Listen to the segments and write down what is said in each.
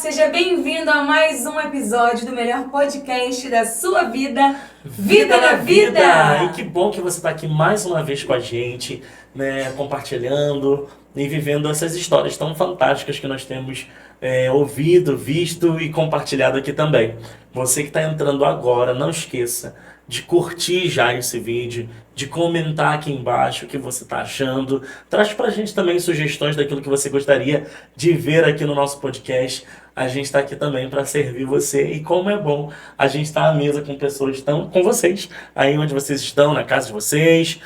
seja bem-vindo a mais um episódio do melhor podcast da sua vida, Vida na Vida! E que bom que você está aqui mais uma vez com a gente, né, compartilhando e vivendo essas histórias tão fantásticas que nós temos ouvido, visto e compartilhado aqui também. Você que está entrando agora, não esqueça de curtir já esse vídeo, de comentar aqui embaixo o que você está achando. Traz pra gente também sugestões daquilo que você gostaria de ver aqui no nosso podcast. A gente está aqui também para servir você. E como é bom a gente estar à mesa com pessoas estão com vocês, aí onde vocês estão, na casa de vocês,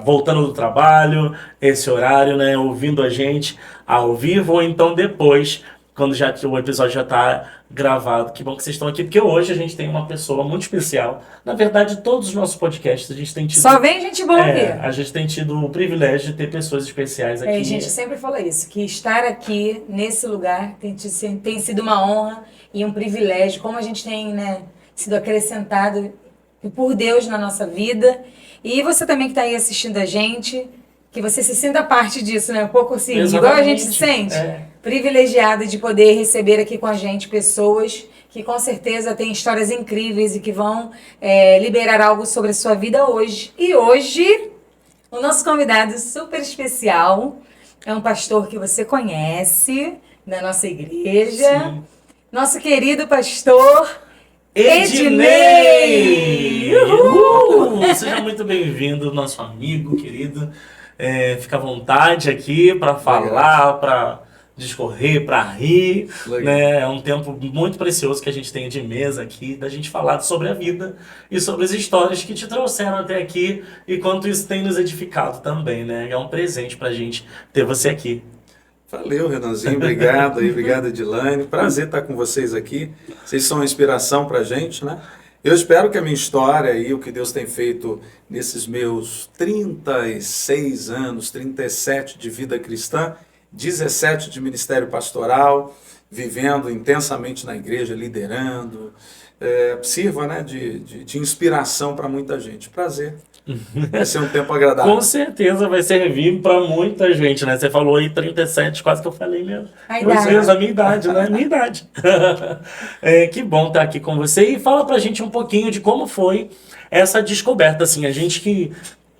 voltando do trabalho, esse horário, né, ouvindo a gente ao vivo ou então depois, quando o episódio já está gravado. Que bom que vocês estão aqui, porque hoje a gente tem uma pessoa muito especial. Na verdade, todos os nossos podcasts a gente tem tido... Só vem gente boa aqui. A gente tem tido o privilégio de ter pessoas especiais aqui. A gente sempre fala isso, que estar aqui, nesse lugar, tem sido uma honra e um privilégio. Como a gente tem, né, sido acrescentado por Deus na nossa vida. E você também que está aí assistindo a gente, que você se sinta parte disso, né? Um pouco assim, igual a gente se sente. Privilegiada de poder receber aqui com a gente pessoas que com certeza têm histórias incríveis e que vão liberar algo sobre a sua vida hoje. E hoje, o nosso convidado super especial é um pastor que você conhece da nossa igreja. Sim. Nosso querido pastor Ednei! Seja muito bem-vindo, nosso amigo querido. Fica à vontade aqui para falar, para discorrer, para rir, né? É um tempo muito precioso que a gente tem de mesa aqui, da gente falar sobre a vida e sobre as histórias que te trouxeram até aqui e quanto isso tem nos edificado também, né? É um presente pra gente ter você aqui. Valeu, Renanzinho, obrigado aí, obrigado, Edilane, prazer estar com vocês aqui, vocês são uma inspiração pra gente, né? Eu espero que a minha história e o que Deus tem feito nesses meus 36 anos, 37 de vida cristã, 17 de ministério pastoral, vivendo intensamente na igreja, liderando, sirva, né, de inspiração para muita gente. Prazer. Vai ser um tempo agradável. Com certeza vai servir para muita gente, né? Você falou aí 37, quase que eu falei mesmo. A minha idade, né? Minha idade. Que bom estar aqui com você. E fala pra gente um pouquinho de como foi essa descoberta, assim, a gente que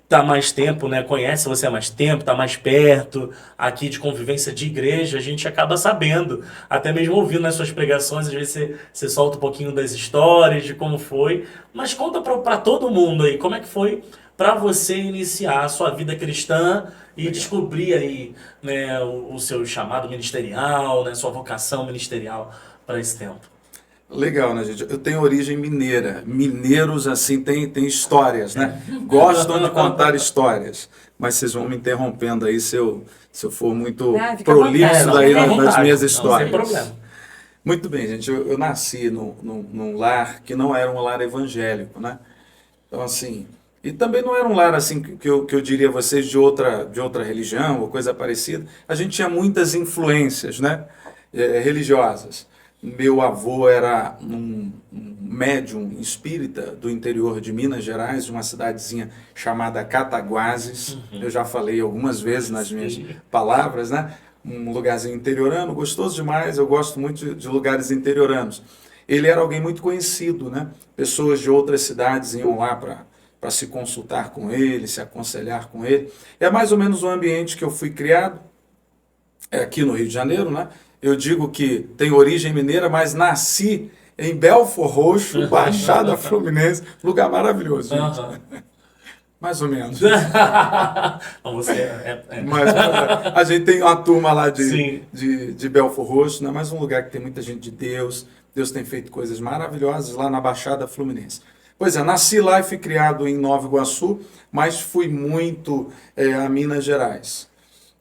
tá mais tempo, né, conhece você há mais tempo, tá mais perto aqui de convivência de igreja, a gente acaba sabendo, até mesmo ouvindo nas suas pregações, às vezes você solta um pouquinho das histórias, de como foi, mas conta para todo mundo aí, como é que foi para você iniciar a sua vida cristã e descobrir aí, né, o seu chamado ministerial, né, sua vocação ministerial para esse tempo. Legal, né, gente? Eu tenho origem mineira. Mineiros, assim, tem histórias, né? Gostam de contar histórias. Mas vocês vão me interrompendo aí se eu for muito prolixo daí nas minhas histórias. Não, sem problema. Muito bem, gente. Eu nasci num lar que não era um lar evangélico, né? Então, assim... E também não era um lar, assim, que eu diria a vocês de outra religião ou coisa parecida. A gente tinha muitas influências, né? Religiosas. Meu avô era um médium espírita do interior de Minas Gerais, de uma cidadezinha chamada Cataguases. Eu já falei algumas vezes nas minhas palavras, né? Um lugarzinho interiorano, gostoso demais, eu gosto muito de lugares interioranos. Ele era alguém muito conhecido, né? Pessoas de outras cidades iam lá para se consultar com ele, se aconselhar com ele. É mais ou menos o ambiente que eu fui criado, aqui no Rio de Janeiro, né? Eu digo que tem origem mineira, mas nasci em Belford Roxo, Baixada Fluminense, lugar maravilhoso, gente. Mais ou menos. Você Mas a gente tem uma turma lá de Belford Roxo, né? Mais um lugar que tem muita gente de Deus. Deus tem feito coisas maravilhosas lá na Baixada Fluminense. Pois é, nasci lá e fui criado em Nova Iguaçu, mas fui muito a Minas Gerais.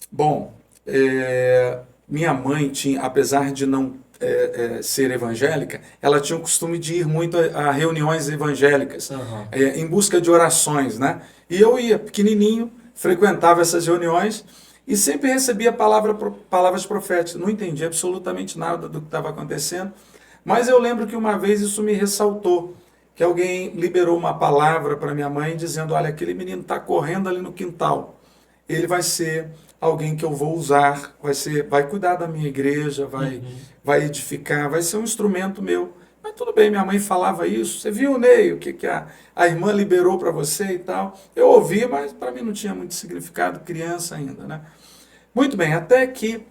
Bom, minha mãe tinha, apesar de não ser evangélica, ela tinha o costume de ir muito a reuniões evangélicas, em busca de orações, né? E eu ia, pequenininho, frequentava essas reuniões e sempre recebia palavras proféticas. Não entendia absolutamente nada do que estava acontecendo, mas eu lembro que uma vez isso me ressaltou, que alguém liberou uma palavra para minha mãe dizendo, olha, aquele menino está correndo ali no quintal. ele vai ser alguém que eu vou usar, vai cuidar da minha igreja, vai edificar, vai ser um instrumento meu. Mas tudo bem, minha mãe falava isso. Você viu, Ney, o que a irmã liberou para você e tal? Eu ouvi, mas para mim não tinha muito significado, criança ainda, né? Muito bem, até que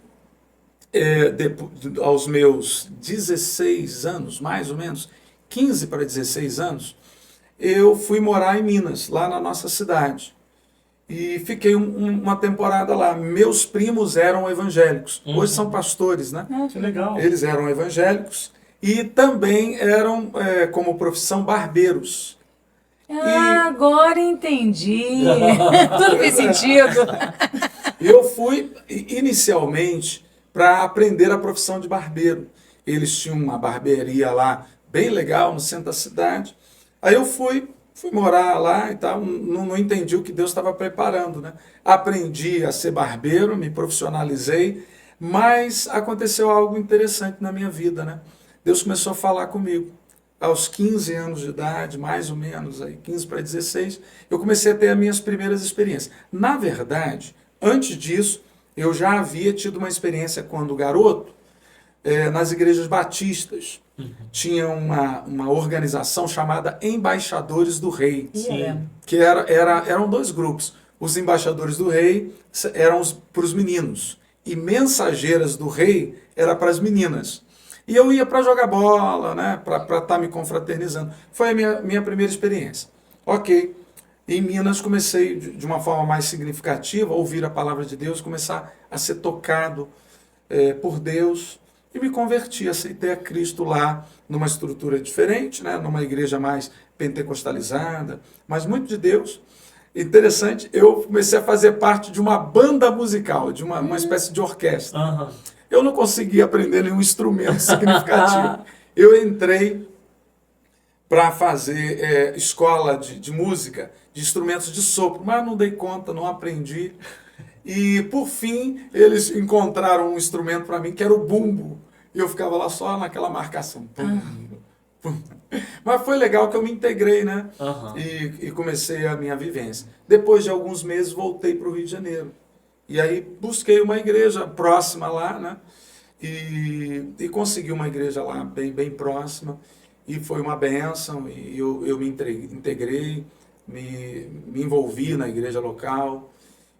aos meus 16 anos, mais ou menos, 15 para 16 anos, eu fui morar em Minas, lá na nossa cidade. E fiquei uma temporada lá. Meus primos eram evangélicos. Hoje são pastores, né? Que legal. Eles eram evangélicos e também eram, como profissão, barbeiros. Agora entendi. Tudo fez sentido. Eu fui inicialmente para aprender a profissão de barbeiro. Eles tinham uma barbearia lá bem legal no centro da cidade. Aí eu fui morar lá e tal, não entendi o que Deus estava preparando, né? Aprendi a ser barbeiro, me profissionalizei, mas aconteceu algo interessante na minha vida, né? Deus começou a falar comigo. Aos 15 anos de idade, mais ou menos, aí, 15 para 16, eu comecei a ter as minhas primeiras experiências. Na verdade, antes disso, eu já havia tido uma experiência quando garoto, nas igrejas batistas. Tinha uma organização chamada Embaixadores do Rei, que eram dois grupos. Os Embaixadores do Rei eram para os meninos e Mensageiras do Rei era para as meninas. E eu ia para jogar bola, né, para estar me confraternizando. Foi a minha primeira experiência. Ok. Em Minas comecei de uma forma mais significativa a ouvir a palavra de Deus, começar a ser tocado por Deus. E me converti, aceitei a Cristo lá, numa estrutura diferente, né? Numa igreja mais pentecostalizada, mas muito de Deus. Interessante, eu comecei a fazer parte de uma banda musical, de uma espécie de orquestra. Eu não conseguia aprender nenhum instrumento significativo. Eu entrei para fazer escola de música, de instrumentos de sopro, mas não dei conta, não aprendi. E, por fim, eles encontraram um instrumento para mim, que era o bumbo. E eu ficava lá só naquela marcação. Pum, pum. Mas foi legal que eu me integrei, né? E comecei a minha vivência. Depois de alguns meses, voltei para o Rio de Janeiro. E aí busquei uma igreja próxima lá, né? E consegui uma igreja lá bem próxima. E foi uma bênção. E eu me integrei, me envolvi na igreja local.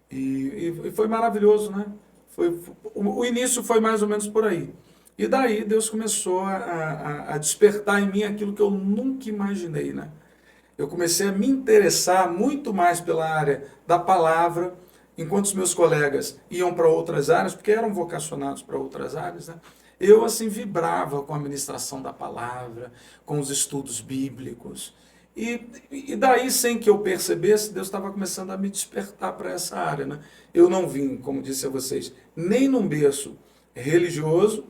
E foi maravilhoso, né? O início foi mais ou menos por aí. E daí Deus começou a despertar em mim aquilo que eu nunca imaginei, né? Eu comecei a me interessar muito mais pela área da palavra, enquanto os meus colegas iam para outras áreas, porque eram vocacionados para outras áreas, né? Eu, assim, vibrava com a ministração da palavra, com os estudos bíblicos. E daí, sem que eu percebesse, Deus estava começando a me despertar para essa área, né? Eu não vim, como disse a vocês, nem num berço religioso,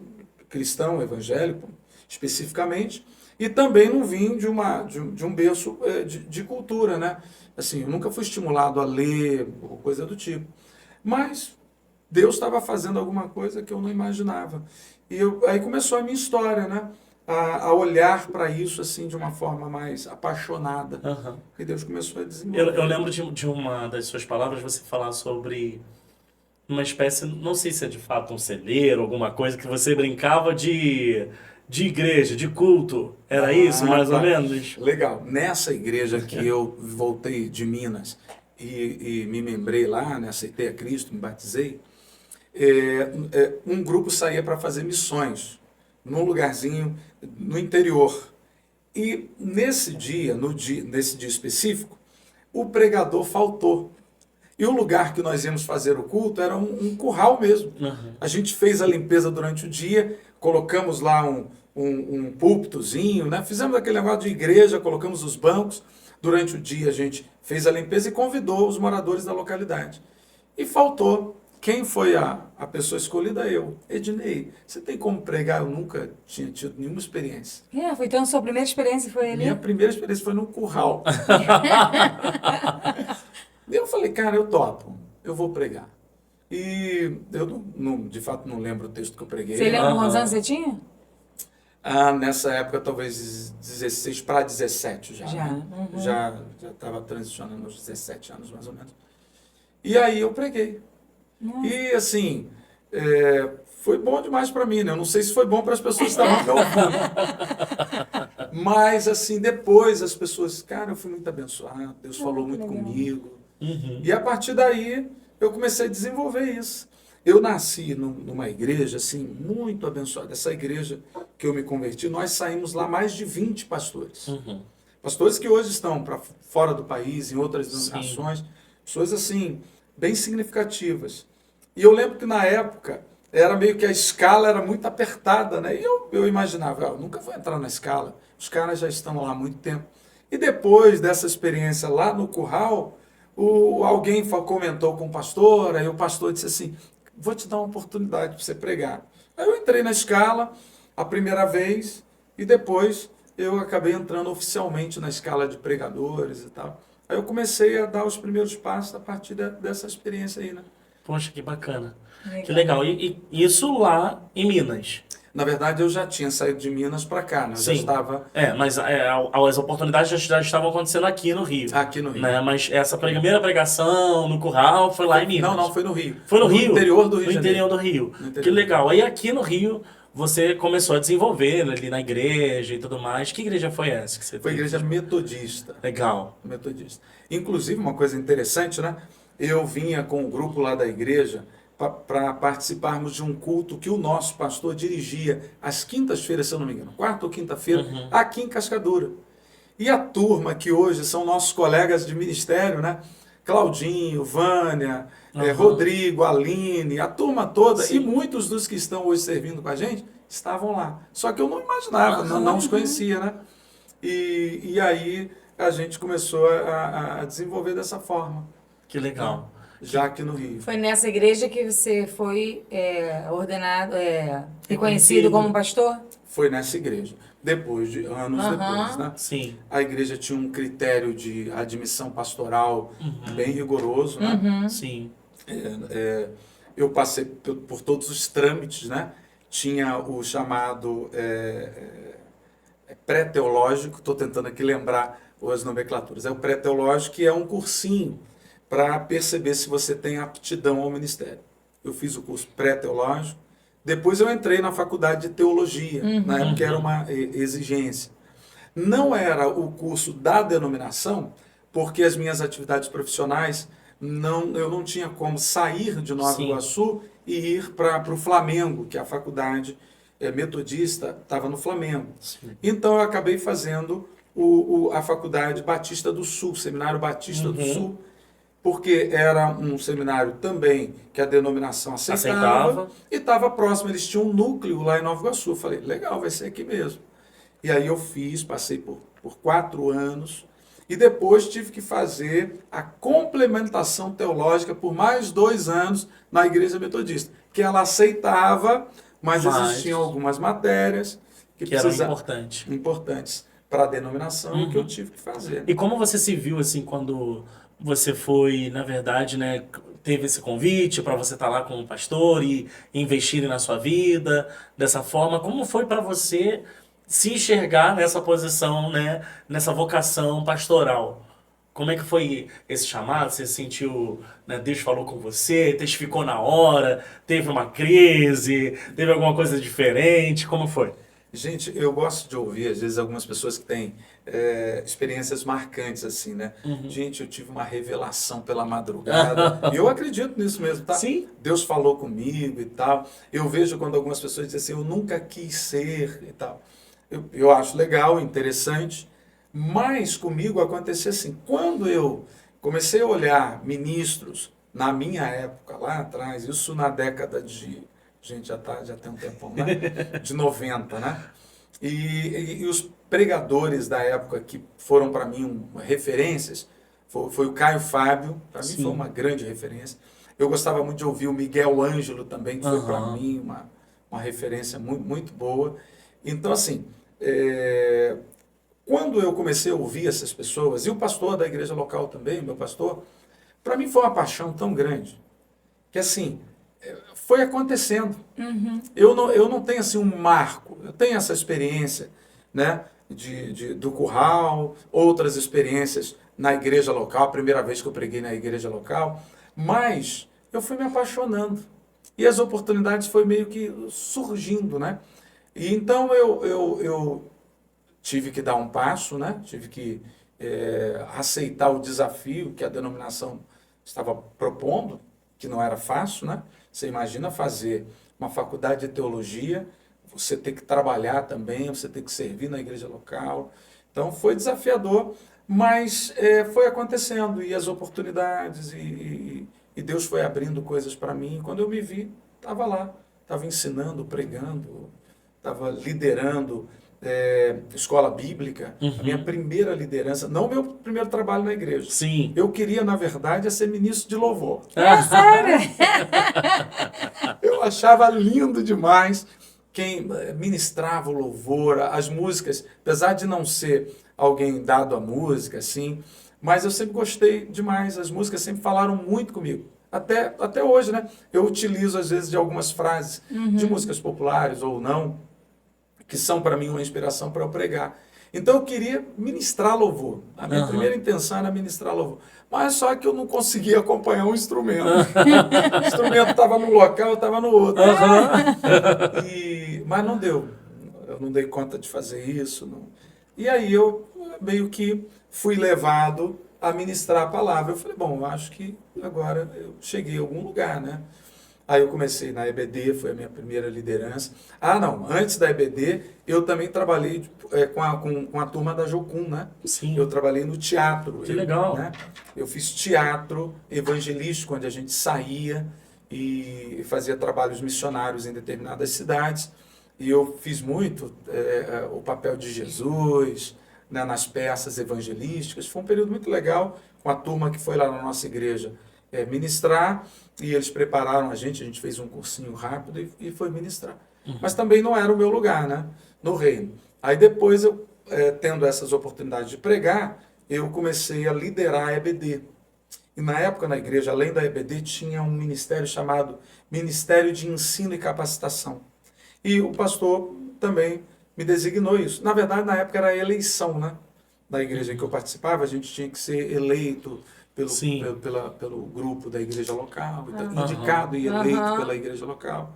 cristão, evangélico, especificamente, e também não vim de um berço de cultura, né? Assim, eu nunca fui estimulado a ler, ou coisa do tipo. Mas Deus estava fazendo alguma coisa que eu não imaginava. Aí começou a minha história, né? A olhar para isso assim de uma forma mais apaixonada. E Deus começou a desenvolver. Eu lembro de uma das suas palavras, você falar sobre uma espécie, não sei se é de fato um celeiro, alguma coisa, que você brincava de igreja, de culto. Era isso, mais ou menos? Legal. Nessa igreja que eu voltei de Minas e me membrei lá, né, aceitei a Cristo, me batizei, um grupo saía para fazer missões num lugarzinho no interior. E nesse dia específico, o pregador faltou. E o lugar que nós íamos fazer o culto era um curral mesmo. A gente fez a limpeza durante o dia, colocamos lá um púlpitozinho, né? Fizemos aquele negócio de igreja, colocamos os bancos. Durante o dia a gente fez a limpeza e convidou os moradores da localidade. E faltou. Quem foi a pessoa escolhida? Eu. Ednei, você tem como pregar? Eu nunca tinha tido nenhuma experiência. Foi então a sua primeira experiência foi ali? Minha primeira experiência foi num curral. Eu falei, cara, eu topo, eu vou pregar. E eu, de fato, não lembro o texto que eu preguei. Você lembra quantos anos você tinha? Nessa época, talvez 16 para 17 já. Já. Né? Já estava transicionando aos 17 anos, mais ou menos. E aí eu preguei. Nossa. E assim, foi bom demais para mim, né? Eu não sei se foi bom para as pessoas que estavam me ouvindo. Mas assim, depois as pessoas, cara, eu fui muito abençoado, Deus falou que muito legal. comigo. Uhum. E a partir daí eu comecei a desenvolver isso. Eu nasci numa igreja assim muito abençoada. Essa igreja que eu me converti, nós saímos lá mais de 20 pastores. Uhum. Pastores que hoje estão para fora do país, em outras Sim. denominações, pessoas assim, bem significativas. E eu lembro que na época era meio que a escala era muito apertada, né? E eu imaginava, eu nunca vou entrar na escala, os caras já estão lá há muito tempo. E depois dessa experiência lá no curral, alguém comentou com o pastor, aí o pastor disse assim, vou te dar uma oportunidade para você pregar. Aí eu entrei na escala a primeira vez e depois eu acabei entrando oficialmente na escala de pregadores e tal. Aí eu comecei a dar os primeiros passos a partir dessa experiência aí, né? Poxa, que bacana. Legal. Que legal. E isso lá em Minas. Na verdade, eu já tinha saído de Minas para cá, né? Eu já Sim. estava Mas as oportunidades já estavam acontecendo aqui no Rio. aqui no Rio. Né? Mas essa primeira pregação no curral foi lá em Minas. Não, foi no Rio. Foi no Rio? interior do Rio de No interior Janeiro. do Rio. No interior. Que legal. Aí aqui no Rio você começou a desenvolver ali na igreja e tudo mais. Que igreja foi essa que você Foi a teve? igreja metodista. Legal. Metodista. Inclusive, uma coisa interessante, né? Eu vinha com o grupo lá da igreja para participarmos de um culto que o nosso pastor dirigia às quintas-feiras, se eu não me engano, quarta ou quinta-feira, aqui em Cascadura. E a turma que hoje são nossos colegas de ministério, né? Claudinho, Vânia, Rodrigo, Aline, a turma toda, Sim. e muitos dos que estão hoje servindo com a gente estavam lá. Só que eu não imaginava, não os conhecia, né? E aí a gente começou a desenvolver dessa forma, Que legal. já aqui no Rio. Foi nessa igreja que você foi ordenado, reconhecido Reconhecido. como pastor? Foi nessa igreja. Depois de anos depois, né? Sim. A igreja tinha um critério de admissão pastoral bem rigoroso, né? Sim. Eu passei por todos os trâmites, né? Tinha o chamado pré-teológico, estou tentando aqui lembrar as nomenclaturas. É o pré-teológico, que é um cursinho para perceber se você tem aptidão ao ministério. Eu fiz o curso pré-teológico, depois eu entrei na faculdade de teologia, na época era uma exigência. Não era o curso da denominação, porque as minhas atividades profissionais, eu não tinha como sair de Nova Sim. Iguaçu e ir para o Flamengo, que a faculdade metodista estava no Flamengo. Sim. Então eu acabei fazendo a Faculdade Batista do Sul, Seminário Batista do Sul, porque era um seminário também que a denominação aceitava. E estava próximo, eles tinham um núcleo lá em Nova Iguaçu. Eu falei, legal, vai ser aqui mesmo. E aí eu passei por 4 anos, e depois tive que fazer a complementação teológica por mais 2 anos na Igreja Metodista, que ela aceitava, mas existiam algumas matérias que eram importantes para a denominação que eu tive que fazer. E como você se viu assim quando você foi, na verdade, né, teve esse convite para você estar lá como pastor e investir na sua vida dessa forma? Como foi para você se enxergar nessa posição, né, nessa vocação pastoral? Como é que foi esse chamado? Você sentiu, né, Deus falou com você, testificou na hora, teve uma crise, teve alguma coisa diferente? Como foi? Gente, eu gosto de ouvir, às vezes, algumas pessoas que têm experiências marcantes, assim, né? Gente, eu tive uma revelação pela madrugada. E eu acredito nisso mesmo, tá? Sim. Deus falou comigo e tal. Eu vejo quando algumas pessoas dizem assim, eu nunca quis ser e tal. Eu acho legal, interessante. Mas comigo aconteceu assim, quando eu comecei a olhar ministros, na minha época, lá atrás, isso na década de... Gente, já tem um tempão, né? De 90, né? E os pregadores da época que foram para mim referências, foi o Caio Fábio, para mim foi uma grande referência. Eu gostava muito de ouvir o Miguel Ângelo também, que foi para mim uma referência muito, muito boa. Então, assim, quando eu comecei a ouvir essas pessoas, e o pastor da igreja local também, meu pastor, para mim foi uma paixão tão grande, que assim... foi acontecendo. Eu não tenho assim um marco. Eu tenho essa experiência, né, do curral, outras experiências na igreja local, a primeira vez que eu preguei na igreja local, Mas eu fui me apaixonando. E as oportunidades foi meio que surgindo, né? E então eu tive que dar um passo, né? Tive que aceitar o desafio que a denominação estava propondo, que não era fácil, né? Você imagina fazer uma faculdade de teologia, você ter que trabalhar também, você ter que servir na igreja local. Então foi desafiador, mas foi acontecendo e as oportunidades e Deus foi abrindo coisas para mim. Quando eu me vi, estava lá, estava ensinando, pregando, estava liderando escola bíblica, a minha primeira liderança, não o meu primeiro trabalho na igreja. Sim. Eu queria, na verdade, ser ministro de louvor. É sério? Eu achava lindo demais quem ministrava o louvor, as músicas, apesar de não ser alguém dado à música, assim, mas eu sempre gostei demais, as músicas sempre falaram muito comigo. Até hoje, né? Eu utilizo, às vezes, de algumas frases de músicas populares ou não, que são para mim uma inspiração para eu pregar. Então eu queria ministrar louvor. A minha primeira intenção era ministrar louvor. Mas só que eu não conseguia acompanhar um instrumento. O instrumento estava num local, eu estava no outro. Mas não deu. Eu não dei conta de fazer isso. Não. E aí eu meio que fui levado a ministrar a palavra. Eu falei, bom, eu acho que agora eu cheguei a algum lugar, né? Aí eu comecei na EBD, foi a minha primeira liderança. Ah, não, antes da EBD, eu também trabalhei com a turma da Jocum, né? Sim. Eu trabalhei no teatro. Que legal. Né? Eu fiz teatro evangelístico, onde a gente saía e fazia trabalhos missionários em determinadas cidades. E eu fiz muito o papel de Jesus, né, nas peças evangelísticas. Foi um período muito legal com a turma que foi lá na nossa igreja ministrar, e eles prepararam a gente fez um cursinho rápido e foi ministrar. Mas também não era o meu lugar, né, no reino. Aí depois, eu tendo essas oportunidades de pregar, eu comecei a liderar a EBD. E na época, na igreja, além da EBD, tinha um ministério chamado Ministério de Ensino e Capacitação. E o pastor também me designou isso. Na verdade, na época era a eleição, né? Da igreja que eu participava, a gente tinha que ser eleito pelo grupo da igreja local, indicado e eleito pela igreja local.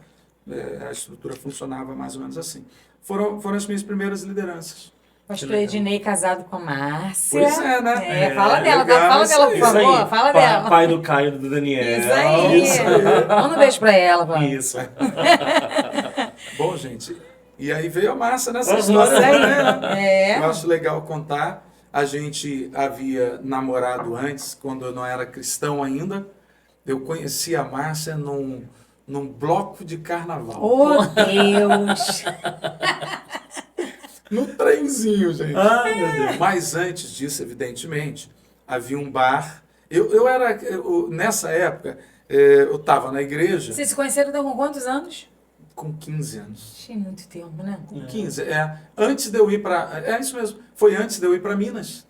A estrutura funcionava mais ou menos assim. Foram as minhas primeiras lideranças. Pastor Ednei casado com a Márcia. Pois é, né? Fala dela, legal, fala dela, por favor. Fala dela. Pai do Caio e do Daniel. Isso aí. Manda um beijo pra ela, Paulo. Isso. Bom, gente, e aí veio a Márcia nessa história. Né? Eu acho legal contar. A gente havia namorado antes, quando eu não era cristão ainda. Eu conheci a Márcia num bloco de carnaval. Oh, Deus! No trenzinho, gente. Ai, meu Deus. Mas antes disso, evidentemente, havia um bar. Nessa época, eu estava na igreja. Vocês se conheceram então, com quantos anos? Com 15 anos. Achei muito tempo, né? Com 15, antes de eu ir para... É isso mesmo, foi antes de eu ir para Minas,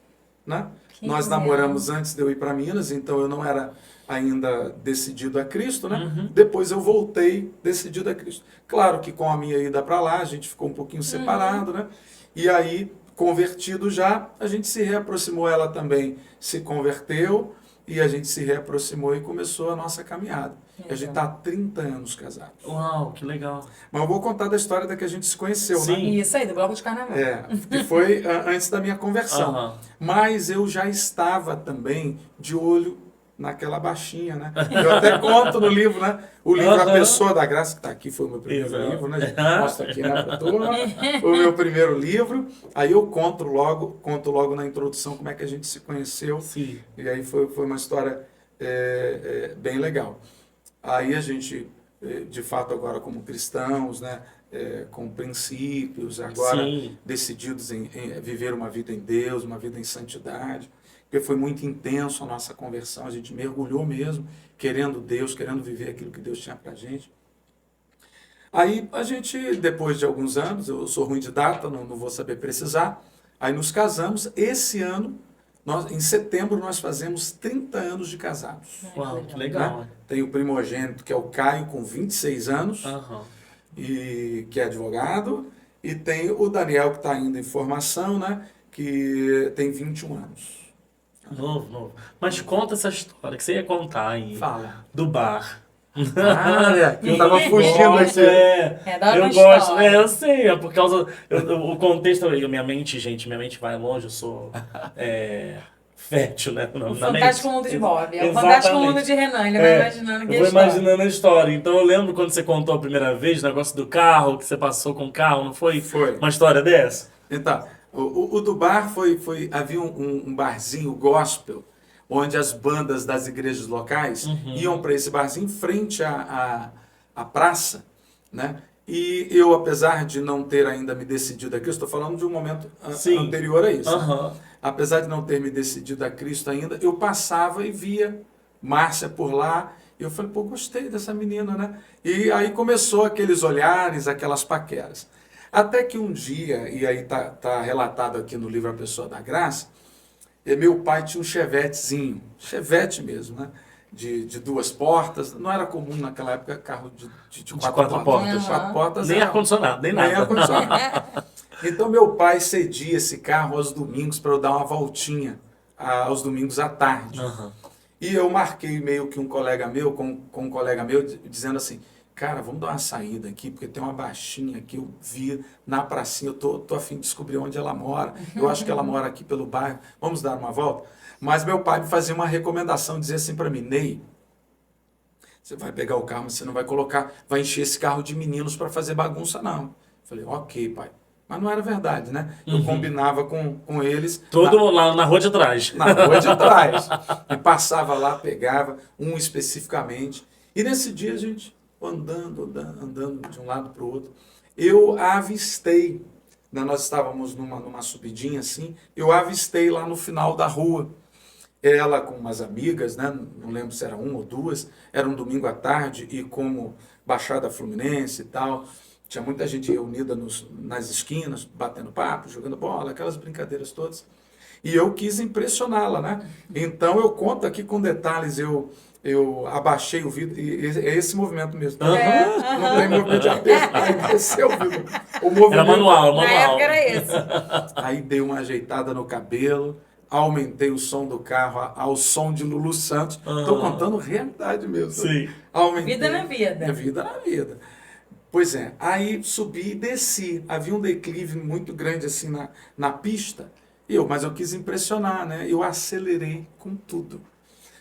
né? Nós namoramos antes de eu ir para Minas, então eu não era ainda decidido a Cristo, né? Depois eu voltei decidido a Cristo. Claro que com a minha ida para lá, a gente ficou um pouquinho separado, né? E aí, convertido já, a gente se reaproximou, ela também se converteu, e a gente se reaproximou e começou a nossa caminhada. A gente está há 30 anos casados. Uau, que legal. Mas eu vou contar da história da que a gente se conheceu, Sim. né? Isso aí, do bloco de carnaval. Que foi antes da minha conversão. Mas eu já estava também de olho naquela baixinha, né? Eu até conto no livro, né? O livro A Pessoa da Graça, que está aqui, foi o meu primeiro livro, né? Mostra aqui, né, pra turma. Foi o meu primeiro livro. Aí eu conto logo na introdução como é que a gente se conheceu. Sim. E aí foi uma história bem legal. Aí a gente, de fato, agora como cristãos, né? Com princípios, agora decididos em viver uma vida em Deus, uma vida em santidade. Porque foi muito intenso a nossa conversão, a gente mergulhou mesmo, querendo Deus, querendo viver aquilo que Deus tinha pra gente. Aí a gente, depois de alguns anos, eu sou ruim de data, não vou saber precisar, aí nos casamos. Esse ano, em setembro, nós fazemos 30 anos de casados. Uau, que legal. Né? Tem o primogênito, que é o Caio, com 26 anos, e que é advogado, e tem o Daniel, que está ainda em formação, né? Que tem 21 anos. Novo. Mas conta essa história que você ia contar aí. Fala. Do bar. Eu tava fugindo aqui. Dá uma Eu história. gosto, eu sei, é por causa. O contexto, minha mente vai longe, eu sou fértil, né? O Na fantástico mente. mundo de Bob. É o Exatamente. fantástico mundo de Renan. Ele vai imaginando que Eu vou imaginando a história. Então eu lembro quando você contou a primeira vez, o negócio do carro, que você passou com o carro, não foi? Foi. Uma história dessa? Então, o do bar havia um barzinho gospel, onde as bandas das igrejas locais iam para esse barzinho em frente à praça, né? E eu, apesar de não ter ainda me decidido a Cristo, estou falando de um momento anterior a isso, né? Apesar de não ter me decidido a Cristo ainda, eu passava e via Márcia por lá, e eu falei, pô, gostei dessa menina, né? E aí começou aqueles olhares, aquelas paqueras. Até que um dia, e aí tá relatado aqui no livro A Pessoa da Graça, meu pai tinha um Chevetezinho, Chevette mesmo, né? De 2 portas, não era comum naquela época carro de 4 portas. 4 portas Nem era- ar-condicionado, nem nada. ar-condicionado. Então meu pai cedia esse carro aos domingos para eu dar uma voltinha aos domingos à tarde. E eu marquei meio que um colega meu, com um colega meu, dizendo assim, cara, vamos dar uma saída aqui, porque tem uma baixinha que eu vi na pracinha, eu tô a fim de descobrir onde ela mora, eu acho que ela mora aqui pelo bairro, vamos dar uma volta? Mas meu pai me fazia uma recomendação, dizia assim para mim, Ney, você vai pegar o carro, mas você não vai encher esse carro de meninos para fazer bagunça, não. Eu falei, ok, pai. Mas não era verdade, né? Eu combinava com eles. Todo lá na rua de trás. Na rua de trás. E passava lá, pegava, um especificamente. E nesse dia a gente, andando de um lado para o outro, eu a avistei, né? Nós estávamos numa subidinha assim, eu a avistei lá no final da rua. Ela com umas amigas, né? Não lembro se era 1 ou 2, era um domingo à tarde, e como Baixada Fluminense e tal, tinha muita gente reunida nas esquinas, batendo papo, jogando bola, aquelas brincadeiras todas. E eu quis impressioná-la, né? Então eu conto aqui com detalhes, eu abaixei o vidro, e é esse movimento mesmo. Não tem movimento de aperto, aí desceu o vidro. O movimento, Era manual. Na época era esse. Aí dei uma ajeitada no cabelo, aumentei o som do carro ao som de Lulu Santos. Estou contando realidade mesmo. Sim. Aumentei. Vida na vida. Vida na vida. Pois é, aí subi e desci. Havia um declive muito grande assim na pista. Mas eu quis impressionar, né? Eu acelerei com tudo.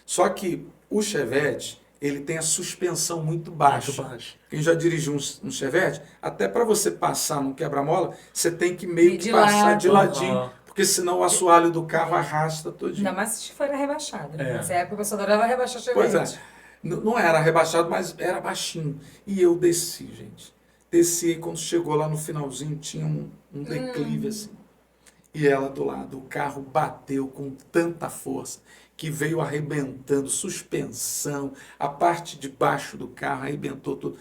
Só que o Chevette, ele tem a suspensão muito baixa. Quem já dirigiu um Chevette, até para você passar num quebra-mola, você tem que meio que passar de ladinho. Porque senão o assoalho do carro arrasta todinho. Ainda mais se for rebaixado. Nessa época o pessoal adorava rebaixar Chevette. Pois é. Não era rebaixado, mas era baixinho. E eu desci, gente. Desci, e quando chegou lá no finalzinho, tinha um declive assim. E ela do lado. O carro bateu com tanta força que veio arrebentando, suspensão, a parte de baixo do carro arrebentou tudo.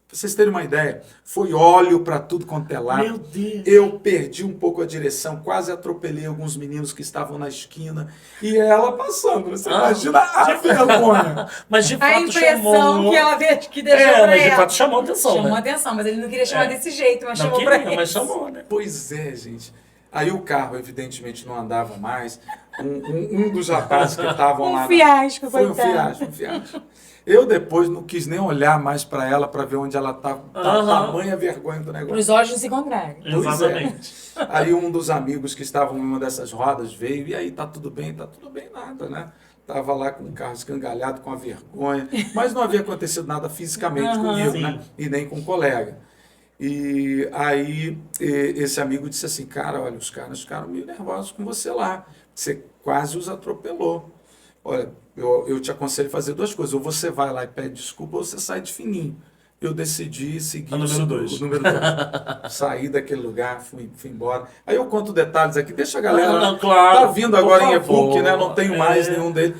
Pra vocês terem uma ideia, foi óleo para tudo quanto é lado. Meu Deus. Eu perdi um pouco a direção, quase atropelei alguns meninos que estavam na esquina. E ela passando. Você imagina a vergonha. Mas de fato A impressão chamou... que ela que deixou pra mas de ela. fato chamou atenção, Chamou né? atenção, mas ele não queria chamar desse jeito, mas Não chamou queria, pra ele. mas chamou, né? Pois é, gente. Aí o carro, evidentemente, não andava mais. Um dos rapazes que estavam lá... Fiasco, foi coitado. um fiasco. Eu depois não quis nem olhar mais para ela para ver onde ela estava. Tamanha vergonha do negócio. Para os olhos não se encontrarem. Pois é. Exatamente. Aí um dos amigos que estavam em uma dessas rodas veio, e aí, tá tudo bem nada, né? Tava lá com o carro escangalhado, com a vergonha, mas não havia acontecido nada fisicamente comigo, Sim. né? E nem com o colega. E aí esse amigo disse assim, cara, olha, os caras ficaram meio nervosos com você lá, você quase os atropelou. Olha, eu te aconselho a fazer 2 coisas, ou você vai lá e pede desculpa, ou você sai de fininho. Eu decidi seguir O número 2. O número 2. Saí daquele lugar, fui embora. Aí eu conto detalhes aqui, deixa a galera... claro, tá vindo agora em favor. e-book, né? Não tenho mais nenhum deles.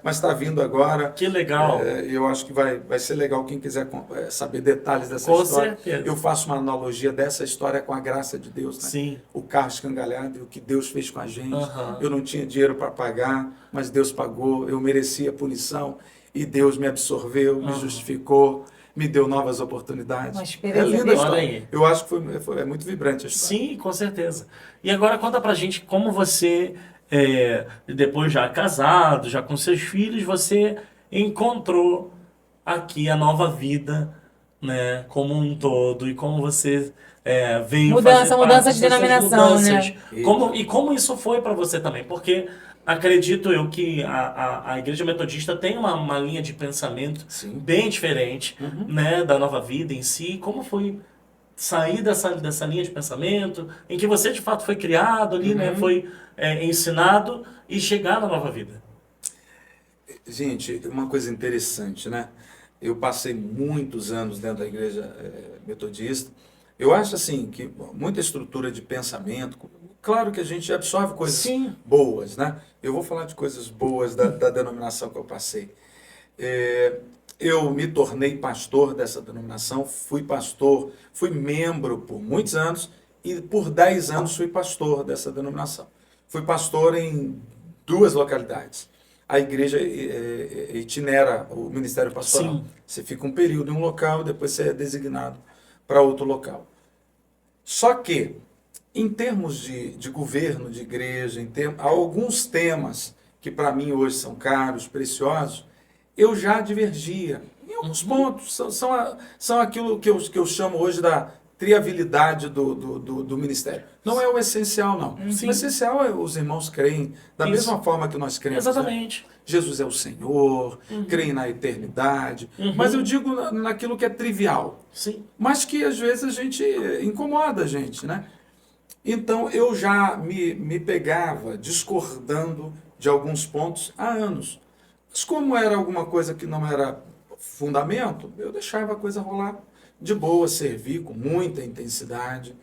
Mas tá vindo agora. Que legal. Eu acho que vai ser legal quem quiser saber detalhes dessa Com história. certeza. Eu faço uma analogia dessa história com a graça de Deus, né? Sim. O carro escangalhado e o que Deus fez com a gente. Eu não tinha dinheiro para pagar, mas Deus pagou. Eu merecia punição e Deus me absorveu, me justificou, me deu novas oportunidades. Uma experiência É linda a dele. história. Olha aí. Eu acho que é muito vibrante a história. Sim, com certeza. E agora conta pra gente como você depois já casado, já com seus filhos, você encontrou aqui a nova vida, né, como um todo, e como você veio fazer Mudança parte de dessas denominação, mudanças. né? Como isso foi para você também? Porque acredito eu que a Igreja Metodista tem uma linha de pensamento Sim. bem diferente, Uhum. né, da nova vida em si. Como foi sair dessa linha de pensamento, em que você de fato foi criado ali, né, foi ensinado, e chegar na nova vida? Gente, uma coisa interessante, né? Eu passei muitos anos dentro da igreja metodista. Eu acho assim que muita estrutura de pensamento, claro que a gente absorve coisas Sim. boas, né? Eu vou falar de coisas boas da denominação que eu passei. Eu me tornei pastor dessa denominação, fui pastor, fui membro por muitos anos e por 10 anos fui pastor dessa denominação. Fui pastor em 2 localidades. A igreja itinera o ministério pastoral. Sim. Você fica um período em um local, depois você é designado para outro local. Só que, em termos de governo, de igreja, há alguns temas que para mim hoje são caros, preciosos, eu já divergia. Em alguns pontos, são aquilo que eu chamo hoje da triabilidade do ministério. Não é o essencial, não. Sim. O essencial é os irmãos creem da Isso. mesma forma que nós cremos. Né? Exatamente. Jesus é o Senhor, creem na eternidade. Mas eu digo naquilo que é trivial. Sim. Mas que às vezes a gente incomoda a gente, né? Então eu já me pegava discordando de alguns pontos há anos. Mas como era alguma coisa que não era fundamento, eu deixava a coisa rolar de boa, servir com muita intensidade.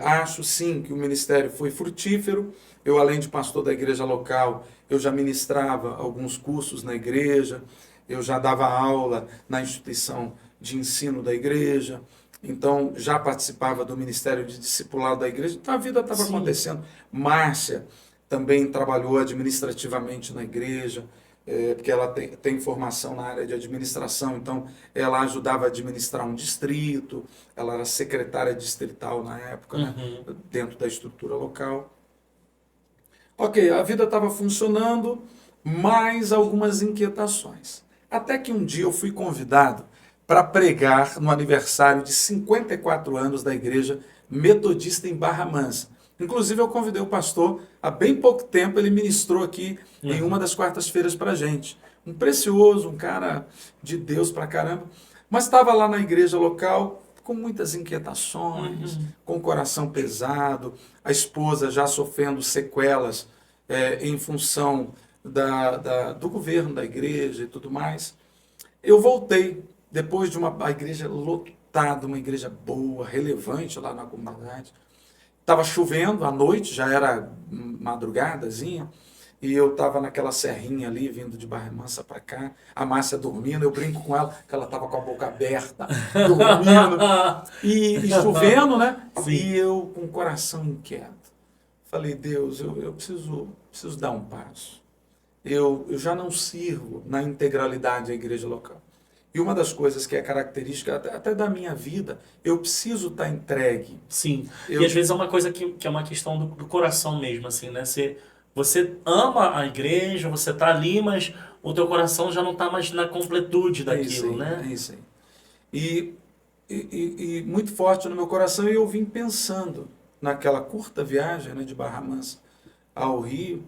Acho sim que o ministério foi frutífero. Eu, além de pastor da igreja local, eu já ministrava alguns cursos na igreja, eu já dava aula na instituição de ensino da igreja, então já participava do ministério de discipulado da igreja, então a vida estava acontecendo. Márcia também trabalhou administrativamente na igreja, porque ela tem formação na área de administração, então ela ajudava a administrar um distrito, ela era secretária distrital na época, né, dentro da estrutura local. Ok, a vida estava funcionando, mais algumas inquietações. Até que um dia eu fui convidado para pregar no aniversário de 54 anos da igreja metodista em Barra Mansa. Inclusive eu convidei o pastor, há bem pouco tempo ele ministrou aqui em uma das quartas-feiras para a gente. Um precioso, um cara de Deus pra caramba, mas estava lá na igreja local com muitas inquietações, com o coração pesado, a esposa já sofrendo sequelas em função do governo da igreja e tudo mais. Eu voltei, depois de uma igreja lotada, uma igreja boa, relevante lá na comunidade. Estava chovendo à noite, já era madrugadazinha, e eu estava naquela serrinha ali, vindo de Barra Mansa para cá, a Márcia dormindo, eu brinco com ela, que ela estava com a boca aberta, dormindo, e chovendo, né? Sim. E eu com o coração inquieto. Falei, Deus, eu preciso dar um passo. Eu já não sirvo na integralidade a igreja local. E uma das coisas que é característica até da minha vida, eu preciso estar entregue. Sim. E às vezes é uma coisa que é uma questão do coração mesmo, assim, né? Você ama a igreja, você tá ali, mas o teu coração já não tá mais na completude daquilo, né? É isso aí. E muito forte no meu coração, e eu vim pensando naquela curta viagem, né, de Barra Mansa ao Rio,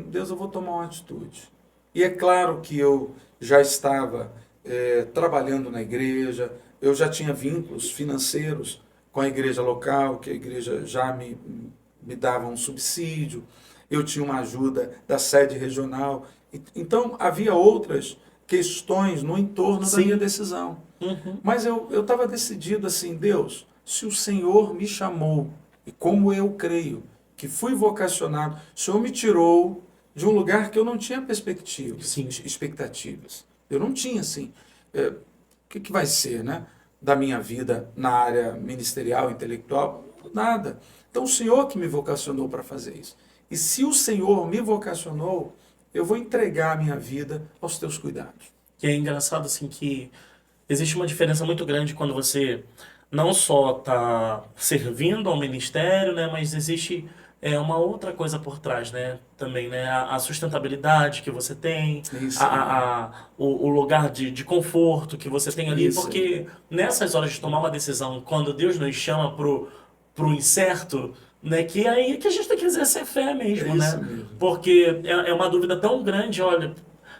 Deus, eu vou tomar uma atitude. E é claro que eu já estava trabalhando na igreja, eu já tinha vínculos financeiros com a igreja local, que a igreja já me dava um subsídio, eu tinha uma ajuda da sede regional. Então, havia outras questões no entorno da minha decisão. Mas eu estava decidido assim, Deus, se o Senhor me chamou, e como eu creio que fui vocacionado, o Senhor me tirou de um lugar que eu não tinha expectativas. Eu não tinha, assim, o que vai ser, né, da minha vida na área ministerial, intelectual? Nada. Então, o Senhor que me vocacionou para fazer isso. E se o Senhor me vocacionou, eu vou entregar a minha vida aos teus cuidados. E é engraçado, assim, que existe uma diferença muito grande quando você não só está servindo ao ministério, né, mas existe é uma outra coisa por trás, né? Também, né? A sustentabilidade que você tem, Isso, o lugar de conforto que você tem ali, isso, porque nessas horas de tomar uma decisão, quando Deus nos chama pro incerto, né? Que é aí que a gente tem que exercer fé mesmo, isso né? mesmo. Porque é uma dúvida tão grande, olha,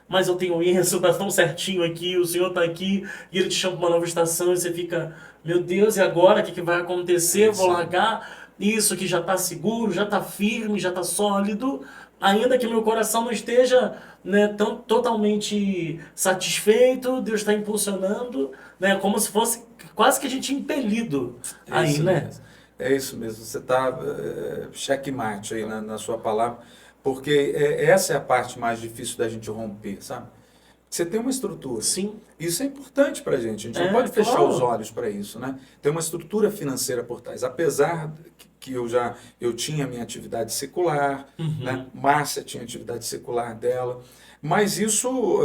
mas eu tenho isso, tá tão certinho aqui, o Senhor tá aqui, e Ele te chama para uma nova estação, e você fica, meu Deus, e agora? O que vai acontecer? Vou largar isso que já tá seguro, já tá firme, já tá sólido, ainda que meu coração não esteja, né, tão totalmente satisfeito, Deus está impulsionando, né, como se fosse quase que a gente impelido É aí, isso né? mesmo. É isso mesmo. Você está checkmate aí na sua palavra, porque essa é a parte mais difícil da gente romper, sabe? Você tem uma estrutura. Sim, Isso é importante para a gente não pode fechar os claro. olhos para isso, né? Tem uma estrutura financeira por trás. Apesar que eu tinha minha atividade secular, né? Uhum. Márcia tinha atividade secular dela, mas isso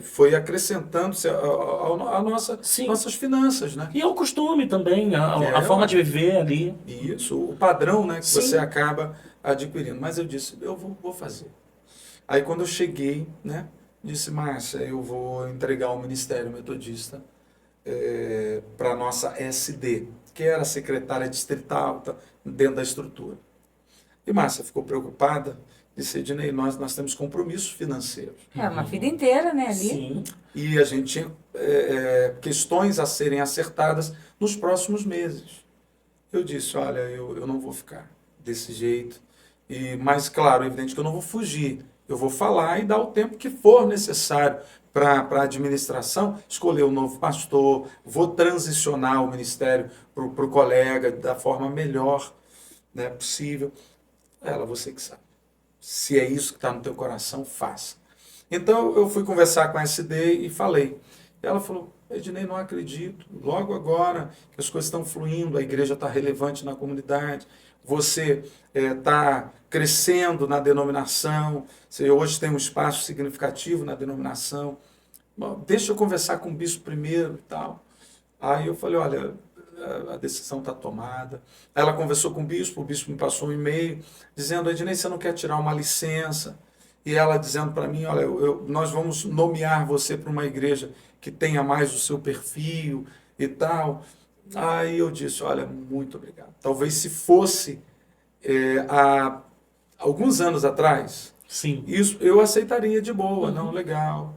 foi acrescentando-se a Sim. nossas finanças, né? E é o costume também, a forma Ué. de viver ali. E isso, o padrão, né, que você Sim. acaba adquirindo. Mas eu disse, eu vou fazer. Aí quando eu cheguei, né, disse, Márcia, eu vou entregar o Ministério Metodista para a nossa SD, que era a secretária distrital, tá, dentro da estrutura. E Márcia ficou preocupada, disse, Ednei, nós temos compromissos financeiros. É uma vida inteira, né, ali. Sim. E a gente tinha questões a serem acertadas nos próximos meses. Eu disse, olha, eu não vou ficar desse jeito. Mas, claro, é evidente que eu não vou fugir. Eu vou falar e dar o tempo que for necessário para a administração, escolher um novo pastor, vou transicionar o ministério para o colega da forma melhor, né, possível. Ela, você que sabe. Se é isso que está no teu coração, faça. Então eu fui conversar com a SD e falei. Ela falou, Ednei, não acredito. Logo agora que as coisas estão fluindo, a igreja está relevante na comunidade, você está crescendo na denominação, você hoje tem um espaço significativo na denominação. Bom, deixa eu conversar com o bispo primeiro e tal. Aí eu falei, olha, a decisão está tomada. Ela conversou com o bispo me passou um e-mail dizendo, Ednei, você não quer tirar uma licença? E ela dizendo para mim, olha, nós vamos nomear você para uma igreja que tenha mais o seu perfil e tal. Aí eu disse, olha, muito obrigado. Talvez se fosse há alguns anos atrás, Sim. isso eu aceitaria de boa, não, legal.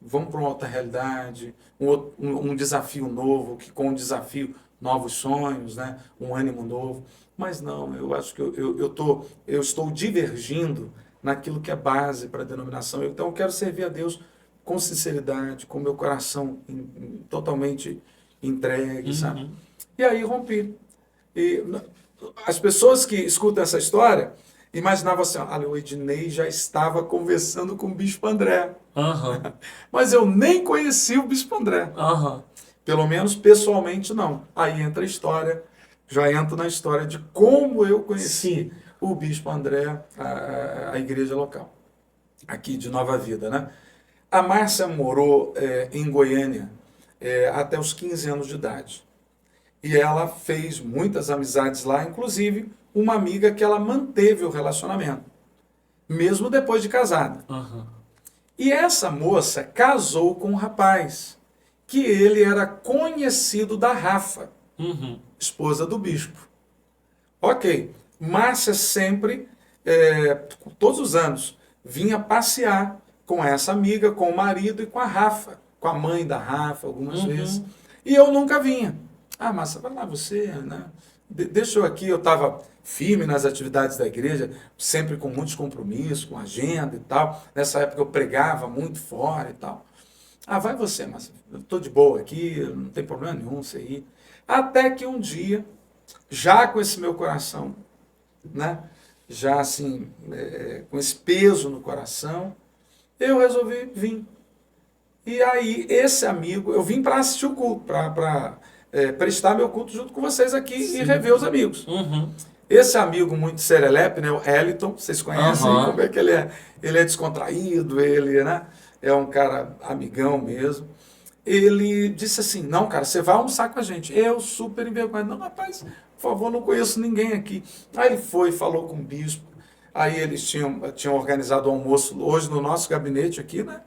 Vamos para uma outra realidade, um desafio novo, que com um desafio, novos sonhos, né? Um ânimo novo. Mas não, eu acho que eu estou divergindo naquilo que é base para a denominação. Então eu quero servir a Deus com sinceridade, com meu coração totalmente entregue, sabe? E aí rompi. E as pessoas que escutam essa história imaginavam assim, olha, o Ednei já estava conversando com o Bispo André. Aham. Mas eu nem conheci o Bispo André. Aham. Pelo menos pessoalmente não. Aí entra a história, já entro na história de como eu conheci Sim. o Bispo André, a igreja local, aqui de Nova Vida, né? A Márcia morou em Goiânia até os 15 anos de idade. E ela fez muitas amizades lá, inclusive uma amiga que ela manteve o relacionamento, mesmo depois de casada. Aham. E essa moça casou com um rapaz, que ele era conhecido da Rafa, Uhum. esposa do bispo. Ok, Márcia sempre, todos os anos, vinha passear com essa amiga, com o marido e com a Rafa, com a mãe da Rafa algumas vezes. E eu nunca vinha. Ah, Márcia, vai lá você, né? Deixa eu aqui, eu estava firme nas atividades da igreja, sempre com muitos compromissos, com agenda e tal. Nessa época eu pregava muito fora e tal. Ah, vai você, Márcia, eu estou de boa aqui, não tem problema nenhum você ir. Até que um dia, já com esse meu coração, né? Já assim, com esse peso no coração, eu resolvi vir. E aí, esse amigo, eu vim para assistir o culto, para prestar meu culto junto com vocês aqui e rever os amigos. Uhum. Esse amigo muito serelepe, né, o Eliton, vocês conhecem como é que ele é? Ele é descontraído, ele, né, é um cara amigão mesmo. Ele disse assim, não, cara, você vai almoçar com a gente. Eu super envergonhado. Não, rapaz, favor, não conheço ninguém aqui. Aí ele foi, falou com o bispo. Aí eles tinham organizado o almoço hoje no nosso gabinete aqui, né?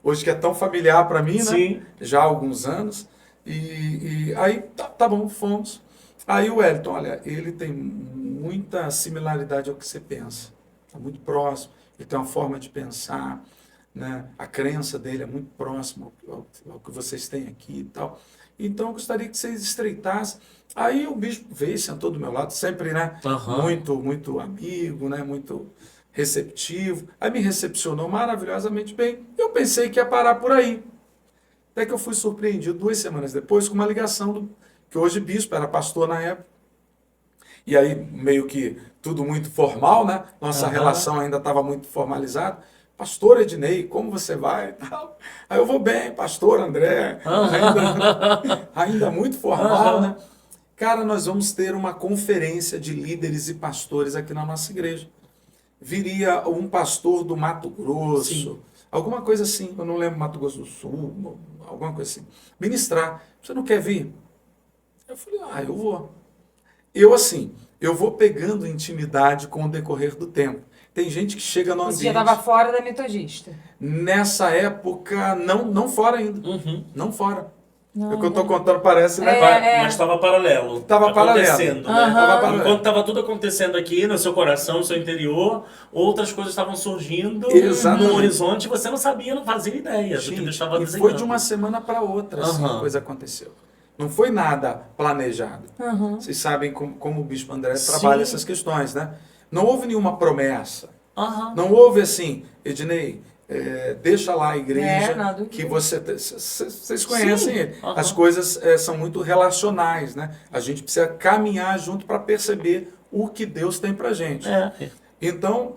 Hoje que é tão familiar para mim, né? Sim. Já há alguns anos. E aí, tá bom, fomos. Aí o Wellington, olha, ele tem muita similaridade ao que você pensa. Está muito próximo, ele tem uma forma de pensar, né? A crença dele é muito próxima ao que vocês têm aqui e tal. Então, eu gostaria que vocês estreitassem. Aí o bispo veio, sentou do meu lado, sempre, né? Aham. Muito amigo, né? Muito receptivo. Aí me recepcionou maravilhosamente bem. Eu pensei que ia parar por aí. Até que eu fui surpreendido 2 semanas depois com uma ligação que hoje bispo, era pastor na época. E aí, meio que tudo muito formal, né? Nossa relação ainda estava muito formalizada. Pastor Ednei, como você vai? Tal. Aí eu vou bem, pastor André. Ainda muito formal, né? Cara, nós vamos ter uma conferência de líderes e pastores aqui na nossa igreja. Viria um pastor do Mato Grosso, Sim. alguma coisa assim, eu não lembro, Mato Grosso do Sul, alguma coisa assim. Ministrar. Você não quer vir? Eu falei, eu vou. Eu vou pegando intimidade com o decorrer do tempo. Tem gente que chega no Você já ambiente... estava fora da metodista. Nessa época, não fora ainda. Uhum. Não fora. Não, O que eu estou contando parece, né? Mas estava paralelo. Tava paralelo. Acontecendo, né? Tava paralelo. Enquanto estava tudo acontecendo aqui no seu coração, no seu interior, outras coisas estavam surgindo Exatamente. no horizonte e você não sabia, não fazia ideia do que Deus estava E desenhando. foi de uma semana para outra, assim, a coisa aconteceu. Não foi nada planejado. Vocês sabem como o Bispo André trabalha essas questões, né? Não houve nenhuma promessa. Não houve assim, Ednei, deixa lá a igreja que vocês conhecem ele. As coisas são muito relacionais, né? A gente precisa caminhar junto para perceber o que Deus tem pra gente. Então,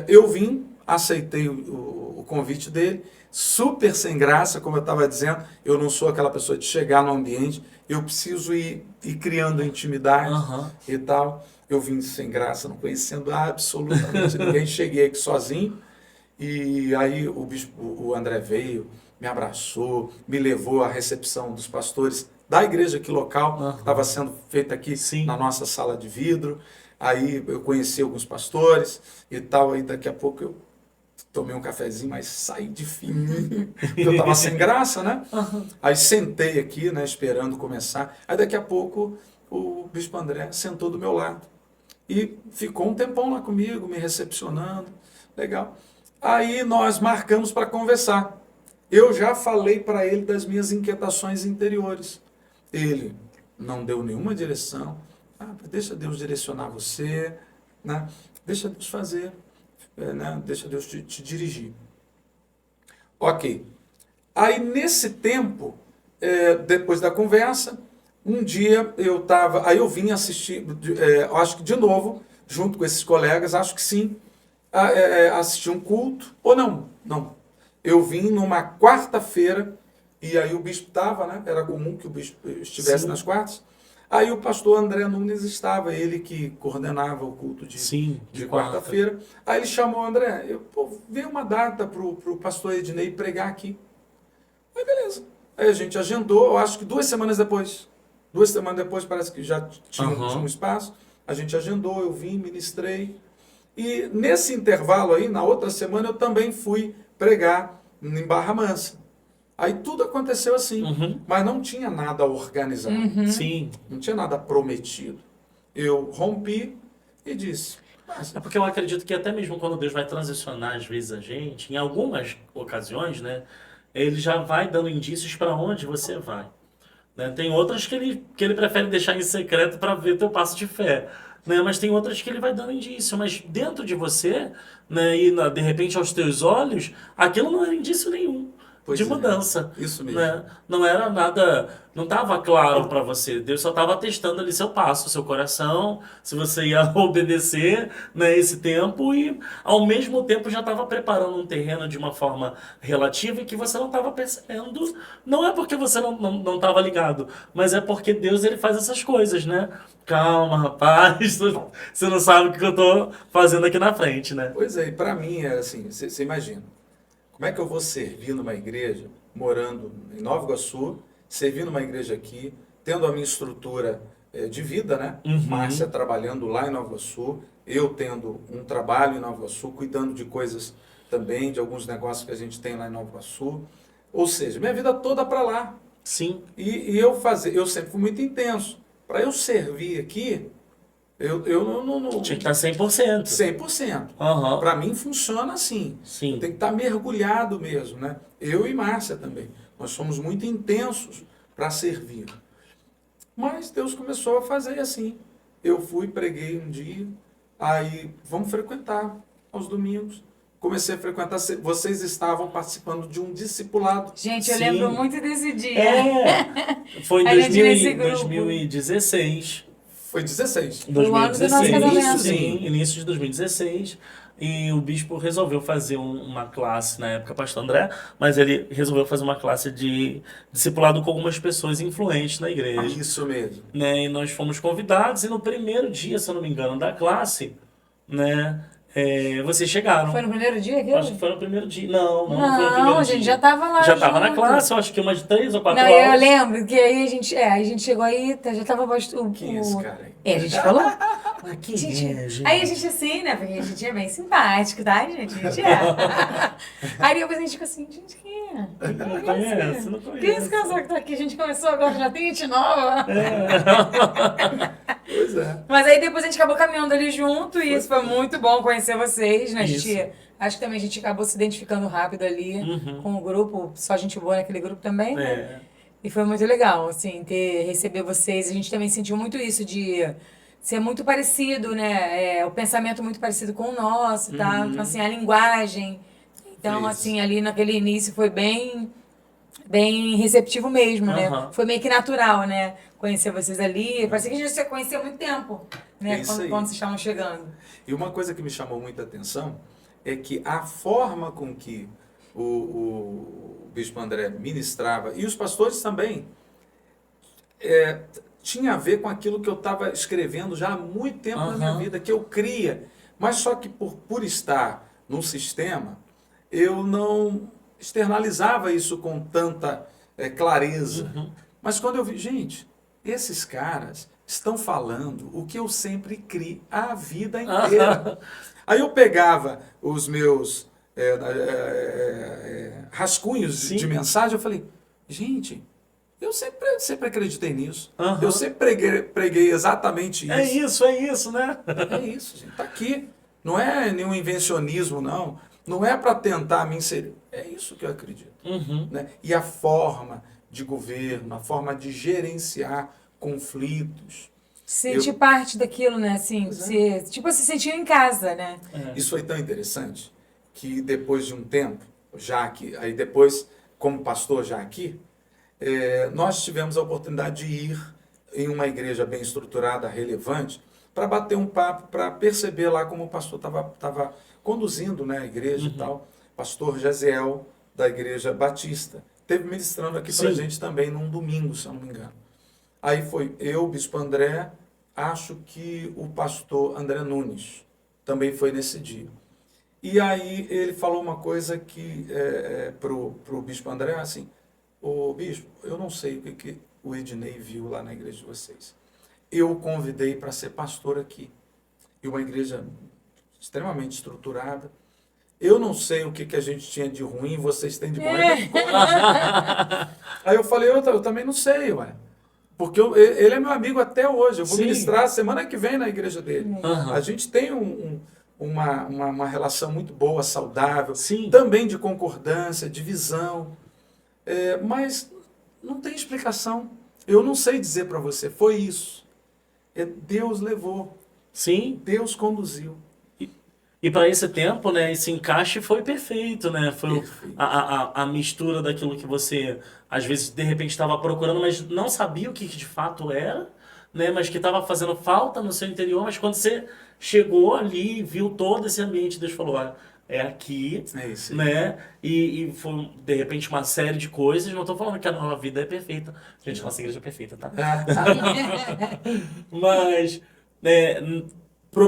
eu vim, aceitei o convite dele, super sem graça, como eu estava dizendo. Eu não sou aquela pessoa de chegar no ambiente, eu preciso ir criando intimidade e tal. Eu vim sem graça, não conhecendo absolutamente ninguém, cheguei aqui sozinho. E aí o André veio, me abraçou, me levou à recepção dos pastores da igreja aqui local, que estava sendo feita aqui na nossa sala de vidro. Aí eu conheci alguns pastores e tal, aí daqui a pouco eu tomei um cafezinho, mas saí de fininho, eu estava sem graça, né? Aí sentei aqui, né, esperando começar. Aí daqui a pouco o Bispo André sentou do meu lado e ficou um tempão lá comigo, me recepcionando, legal. Aí nós marcamos para conversar. Eu já falei para ele das minhas inquietações interiores. Ele não deu nenhuma direção. Deixa Deus direcionar você, né? Deixa Deus fazer, né? Deixa Deus te dirigir. Ok. Aí nesse tempo, depois da conversa, um dia aí eu vim assistir, acho que de novo, junto com esses colegas, acho que sim, assistir um culto, ou não. Eu vim numa quarta-feira, e aí o bispo estava, né? Era comum que o bispo estivesse nas quartas. Aí o pastor André Nunes estava, ele que coordenava o culto de quarta-feira. Aí ele chamou o André, veio uma data para o pastor Ednei pregar aqui. Aí beleza. Aí a gente agendou, eu acho que 2 semanas depois. 2 semanas depois parece que já tinha um espaço. A gente agendou, eu vim, ministrei. E nesse intervalo aí, na outra semana, eu também fui pregar em Barra Mansa. Aí tudo aconteceu assim, mas não tinha nada organizado. Sim. Não tinha nada prometido. Eu rompi e disse. É porque eu acredito que até mesmo quando Deus vai transicionar às vezes a gente, em algumas ocasiões, né, ele já vai dando indícios para onde você vai. Né? Tem outras que ele prefere deixar em secreto para ver teu passo de fé. Né? Mas tem outras que ele vai dando indício. Mas dentro de você, né, e de repente aos teus olhos, aquilo não era indício nenhum de mudança. Isso mesmo. Né? Não era nada, não estava claro para você. Deus só estava testando ali seu passo, seu coração, se você ia obedecer, né, esse tempo, e ao mesmo tempo já estava preparando um terreno de uma forma relativa e que você não estava percebendo. Não é porque você não estava ligado, mas é porque Deus ele faz essas coisas, né? Calma, rapaz, você não sabe o que eu estou fazendo aqui na frente, né? Pois é, e para mim era assim, você imagina. Como é que eu vou servir numa igreja, morando em Nova Iguaçu, servir numa igreja aqui, tendo a minha estrutura de vida, né? Uhum. Márcia trabalhando lá em Nova Iguaçu, eu tendo um trabalho em Nova Iguaçu, cuidando de coisas também, de alguns negócios que a gente tem lá em Nova Iguaçu. Ou seja, minha vida toda para lá. Sim. E eu sempre fui muito intenso. Para eu servir aqui, eu não Tinha que estar 100%. 100%. Aham. Para mim funciona assim. Sim. Tem que estar mergulhado mesmo, né? Eu e Márcia também. Nós somos muito intensos para servir. Mas Deus começou a fazer assim. Eu fui, preguei um dia, aí vamos frequentar aos domingos. Comecei a frequentar, vocês estavam participando de um discipulado. Gente, eu Sim. lembro muito desse dia. Foi em A gente nesse grupo. 2016. Foi 16. Foi o ano do nosso casamento. Sim, início de 2016. E o bispo resolveu fazer uma classe, na época, pastor André, mas ele resolveu fazer uma classe de discipulado com algumas pessoas influentes na igreja. Isso mesmo. Né? E nós fomos convidados, e no primeiro dia, se eu não me engano, da classe, né, vocês chegaram. Foi no primeiro dia aquilo? Acho que foi no primeiro dia. Não foi no Não, primeiro a dia. gente já tava lá Já estava na junto. classe, eu acho que umas 3 ou 4 Não, horas. eu lembro que aí a gente chegou aí, já tava bastante. Quem é esse cara aí? A gente falou. Ah, que gente. Aí a gente assim, né? Porque a gente é bem simpático, tá, gente? A gente é. Aí depois a gente ficou assim, gente, quem é? Não conhece, não Quem é esse conhece. casal que tá aqui? A gente começou agora, já tem gente nova. Pois é. Mas aí depois a gente acabou caminhando ali junto e isso foi muito bom conhecer vocês, né? Isso. Acho que também a gente acabou se identificando rápido ali com o grupo, só gente boa naquele grupo também, né? E foi muito legal, assim, receber vocês. A gente também sentiu muito isso de ser muito parecido, né? O pensamento muito parecido com o nosso e tal. Então, assim, a linguagem. Então, Isso. assim, ali naquele início foi bem receptivo mesmo, né? Foi meio que natural, né? Conhecer vocês ali. Parecia que a gente se conhecia há muito tempo, né? Isso aí. Quando vocês estavam chegando. E uma coisa que me chamou muita atenção é que a forma com que o Bispo André ministrava, e os pastores também, tinha a ver com aquilo que eu estava escrevendo já há muito tempo na minha vida, que eu cria. Mas só que por estar num sistema, eu não externalizava isso com tanta clareza. Mas quando eu vi, gente, esses caras estão falando o que eu sempre criei a vida inteira. Aí eu pegava os meus rascunhos de mensagem, eu falei, gente, eu sempre acreditei nisso. Eu sempre preguei exatamente isso. É isso, né? É isso, gente. Tá aqui. Não é nenhum invencionismo, não. Não é para tentar me inserir. É isso que eu acredito. Né? E a forma de governo, a forma de gerenciar conflitos. Sentir parte daquilo, né? Assim, se sentiu em casa, né? Isso foi tão interessante que depois de um tempo, aí depois, como pastor já aqui, nós tivemos a oportunidade de ir em uma igreja bem estruturada, relevante, para bater um papo, para perceber lá como o pastor estava conduzindo, né, a igreja e tal. Pastor Jaziel, da Igreja Batista, esteve ministrando aqui para a gente também num domingo, se eu não me engano. Aí foi eu, Bispo André, acho que o pastor André Nunes também foi nesse dia. E aí ele falou uma coisa que pro Bispo André, assim, ô Bispo, eu não sei o que o Ednei viu lá na igreja de vocês. Eu o convidei para ser pastor aqui. E uma igreja extremamente estruturada. Eu não sei o que a gente tinha de ruim, vocês têm de bom. Aí eu falei, eu também não sei, ué. Porque ele é meu amigo até hoje. Eu vou ministrar semana que vem na igreja dele. A gente tem uma relação muito boa, saudável, também de concordância, de visão. Mas não tem explicação. Eu não sei dizer para você, foi isso. Deus levou. Sim. Deus conduziu. E para esse tempo, né, esse encaixe foi perfeito, né? Foi a mistura daquilo que você, às vezes, de repente estava procurando, mas não sabia o que de fato era, né? Mas que estava fazendo falta no seu interior. Mas quando você chegou ali, viu todo esse ambiente, Deus falou, olha, é aqui, isso, né? E foi, de repente, uma série de coisas. Não estou falando que a nova vida é perfeita. Gente, nossa igreja é perfeita, tá? Mas...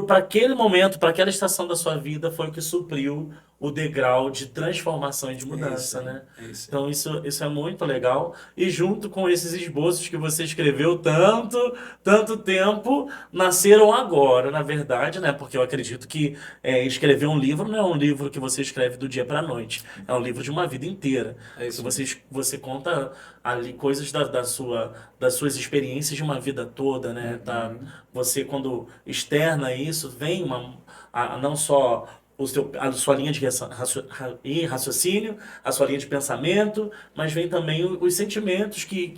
para aquele momento, para aquela estação da sua vida, foi o que supriu o degrau de transformação e de mudança, né? É isso. Então isso é muito legal. E junto com esses esboços que você escreveu tanto tempo, nasceram agora, na verdade, né? Porque eu acredito que escrever um livro não é um livro que você escreve do dia para a noite. É um livro de uma vida inteira. É isso. Você conta ali coisas das suas experiências de uma vida toda, né? Tá? Você, quando externa isso, vem não só a sua linha de raciocínio, a sua linha de pensamento, mas vem também os sentimentos que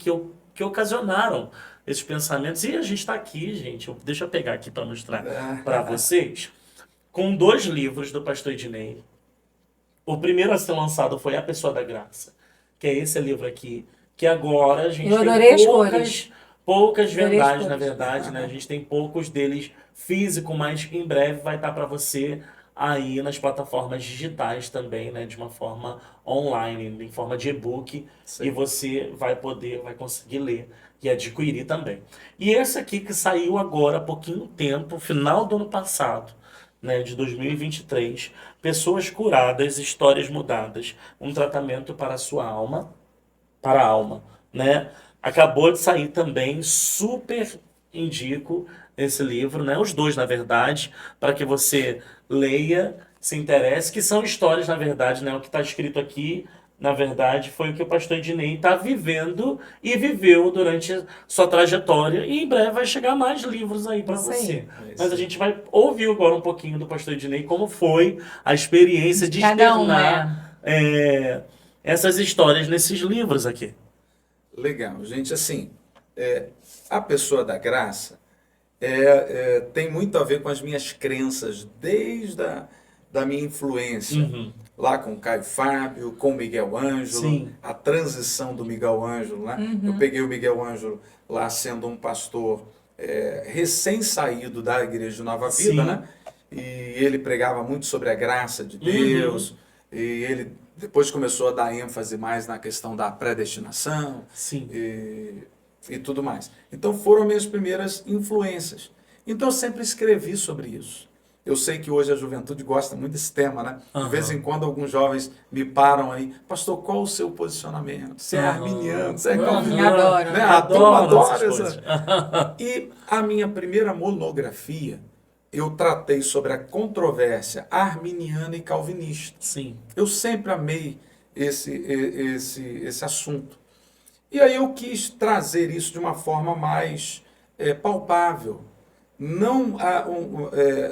ocasionaram esses pensamentos. E a gente está aqui, gente, deixa eu pegar aqui para mostrar para vocês, com 2 livros do pastor Ednei. O primeiro a ser lançado foi A Pessoa da Graça, que é esse livro aqui, que agora a gente Eu tem adorei as cores. poucas Adorei as verdades, na cores. verdade, né? A gente tem poucos deles físico, mas em breve vai estar para você aí nas plataformas digitais também, né? De uma forma online, em forma de e-book, Sim. e você vai conseguir ler e adquirir também. E esse aqui que saiu agora há pouquinho tempo, final do ano passado, né, de 2023, Pessoas Curadas, Histórias Mudadas, um tratamento para a sua alma, para a alma, né? Acabou de sair também, super indico esse livro, né? Os 2, na verdade, para que você leia, se interesse, que são histórias, na verdade, né? O que está escrito aqui, na verdade, foi o que o pastor Ednei está vivendo e viveu durante sua trajetória, e em breve vai chegar mais livros aí para Isso aí. você. É isso Mas a aí. gente vai ouvir agora um pouquinho do pastor Ednei, como foi a experiência de Cada um, externar essas histórias nesses livros aqui. Legal, gente, assim, a pessoa da graça tem muito a ver com as minhas crenças, desde da minha influência, Uhum. lá com o Caio Fábio, com o Miguel Ângelo, Sim. a transição do Miguel Ângelo, né? Eu peguei o Miguel Ângelo lá sendo um pastor recém-saído da Igreja de Nova Vida, Sim. né? E ele pregava muito sobre a graça de Deus, e ele depois começou a dar ênfase mais na questão da predestinação, Sim. e tudo mais. Então foram minhas primeiras influências. Então eu sempre escrevi sobre isso. Eu sei que hoje a juventude gosta muito desse tema, né? De vez em quando alguns jovens me param aí, pastor, qual o seu posicionamento? Você é arminiano, você é calvinista? Adoro. Né? A turma adora essas essa. coisas. E a minha primeira monografia, eu tratei sobre a controvérsia arminiana e calvinista. Sim. Eu sempre amei esse assunto. E aí eu quis trazer isso de uma forma mais palpável, não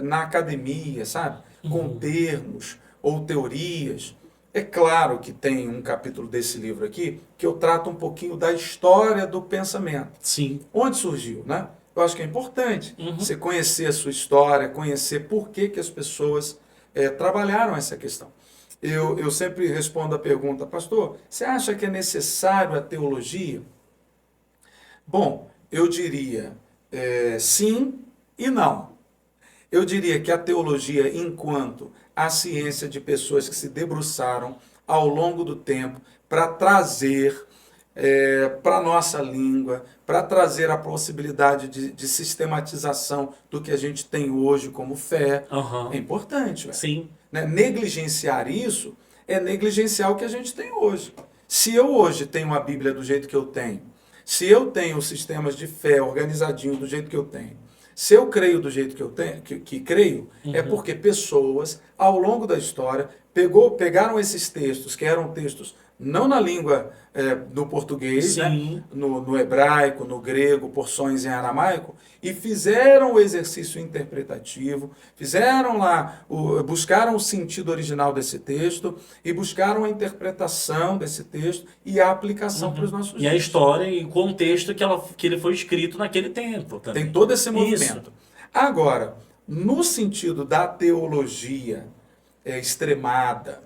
na academia, sabe? Com termos ou teorias. É claro que tem um capítulo desse livro aqui que eu trato um pouquinho da história do pensamento. Sim. Onde surgiu, né? Eu acho que é importante você conhecer a sua história, conhecer por que as pessoas trabalharam essa questão. Eu sempre respondo a pergunta, pastor, você acha que é necessário a teologia? Bom, eu diria sim e não. Eu diria que a teologia, enquanto a ciência de pessoas que se debruçaram ao longo do tempo para trazer para a nossa língua, para trazer a possibilidade de sistematização do que a gente tem hoje como fé, é importante. Sim. Né? Negligenciar isso é negligenciar o que a gente tem hoje. Se eu hoje tenho a Bíblia do jeito que eu tenho, se eu tenho sistemas de fé organizadinho do jeito que eu tenho, se eu creio do jeito que eu tenho, que creio, é porque pessoas, ao longo da história, pegaram esses textos, que eram textos não na língua no português, né? No hebraico, no grego, porções em aramaico, e fizeram o exercício interpretativo, fizeram lá, buscaram o sentido original desse texto e buscaram a interpretação desse texto e a aplicação para os nossos dias. E a história e o contexto que ele foi escrito naquele tempo também. Tem todo esse movimento. Isso. Agora, no sentido da teologia extremada,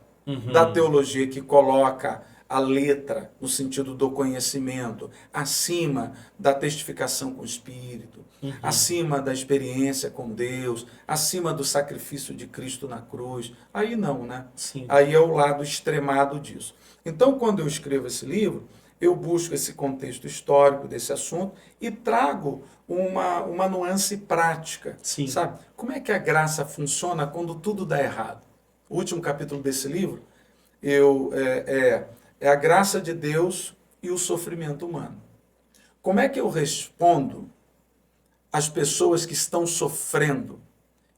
da teologia que coloca a letra no sentido do conhecimento acima da testificação com o Espírito, acima da experiência com Deus, acima do sacrifício de Cristo na cruz, aí não, né? Sim. Aí é o lado extremado disso. Então, quando eu escrevo esse livro, eu busco esse contexto histórico desse assunto e trago uma nuance prática, Sim. sabe? Como é que a graça funciona quando tudo dá errado? o último capítulo desse livro, é a graça de Deus e o sofrimento humano. Como é que eu respondo às pessoas que estão sofrendo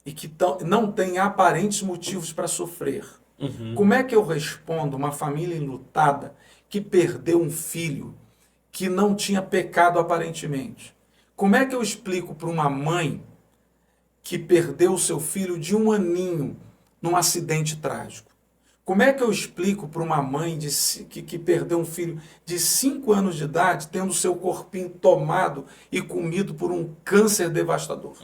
e que não têm aparentes motivos para sofrer? Como é que eu respondo uma família enlutada que perdeu um filho que não tinha pecado aparentemente? Como é que eu explico para uma mãe que perdeu o seu filho de 1 aninho num acidente trágico? Como é que eu explico para uma mãe que perdeu um filho de 5 anos de idade, tendo seu corpinho tomado e comido por um câncer devastador?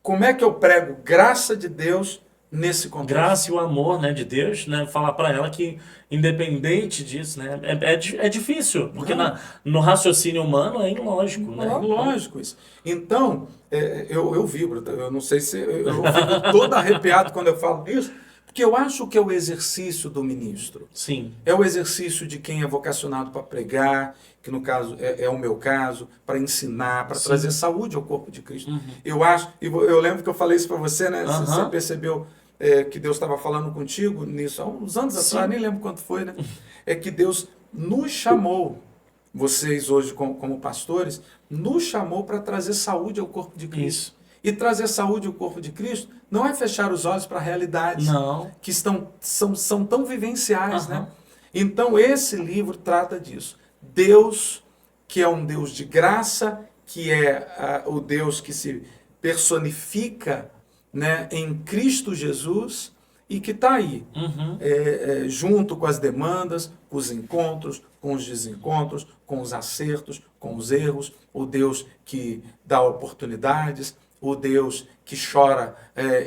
Como é que eu prego graça de Deus nesse contexto? Graça e o amor, né, de Deus, né, falar para ela que, independente disso, né, é difícil, porque no raciocínio humano é ilógico, né? É lógico isso. Então, eu vibro, eu não sei se eu fico todo arrepiado quando eu falo isso, porque eu acho que é o exercício do ministro. Sim. É o exercício de quem é vocacionado para pregar, que no caso é o meu caso, para ensinar, para trazer saúde ao corpo de Cristo. Eu acho, e eu lembro que eu falei isso para você, né? Você percebeu que Deus estava falando contigo nisso há uns anos atrás, nem lembro quanto foi, né? É que Deus nos chamou, vocês hoje como pastores, nos chamou para trazer saúde ao corpo de Cristo. Isso. E trazer saúde ao corpo de Cristo não é fechar os olhos para realidades que são tão vivenciais, né? Então esse livro trata disso. Deus, que é um Deus de graça, que é o Deus que se personifica, né, em Cristo Jesus e que está aí, junto com as demandas, com os encontros, com os desencontros, com os acertos, com os erros, o Deus que dá oportunidades, o Deus que chora,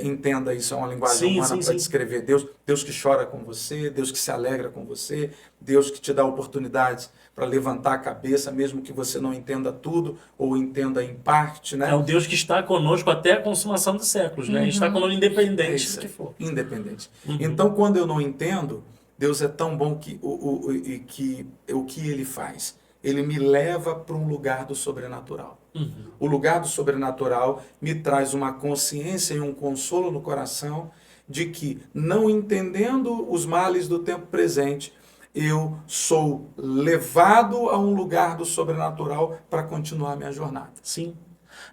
entenda isso, é uma linguagem humana para descrever Deus, Deus que chora com você, Deus que se alegra com você, Deus que te dá oportunidades para levantar a cabeça, mesmo que você não entenda tudo, ou entenda em parte, né? É o Deus que está conosco até a consumação dos séculos, né? Está conosco independente do que for. Independente. Então, quando eu não entendo, Deus é tão bom que o que Ele faz? Ele me leva para um lugar do sobrenatural. O lugar do sobrenatural me traz uma consciência e um consolo no coração de que, não entendendo os males do tempo presente, eu sou levado a um lugar do sobrenatural para continuar a minha jornada. Sim.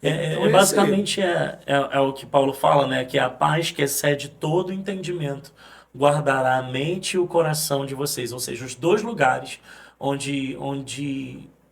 Então, Basicamente é o que Paulo fala, né? Que a paz que excede todo entendimento guardará a mente e o coração de vocês. Ou seja, os dois lugares onde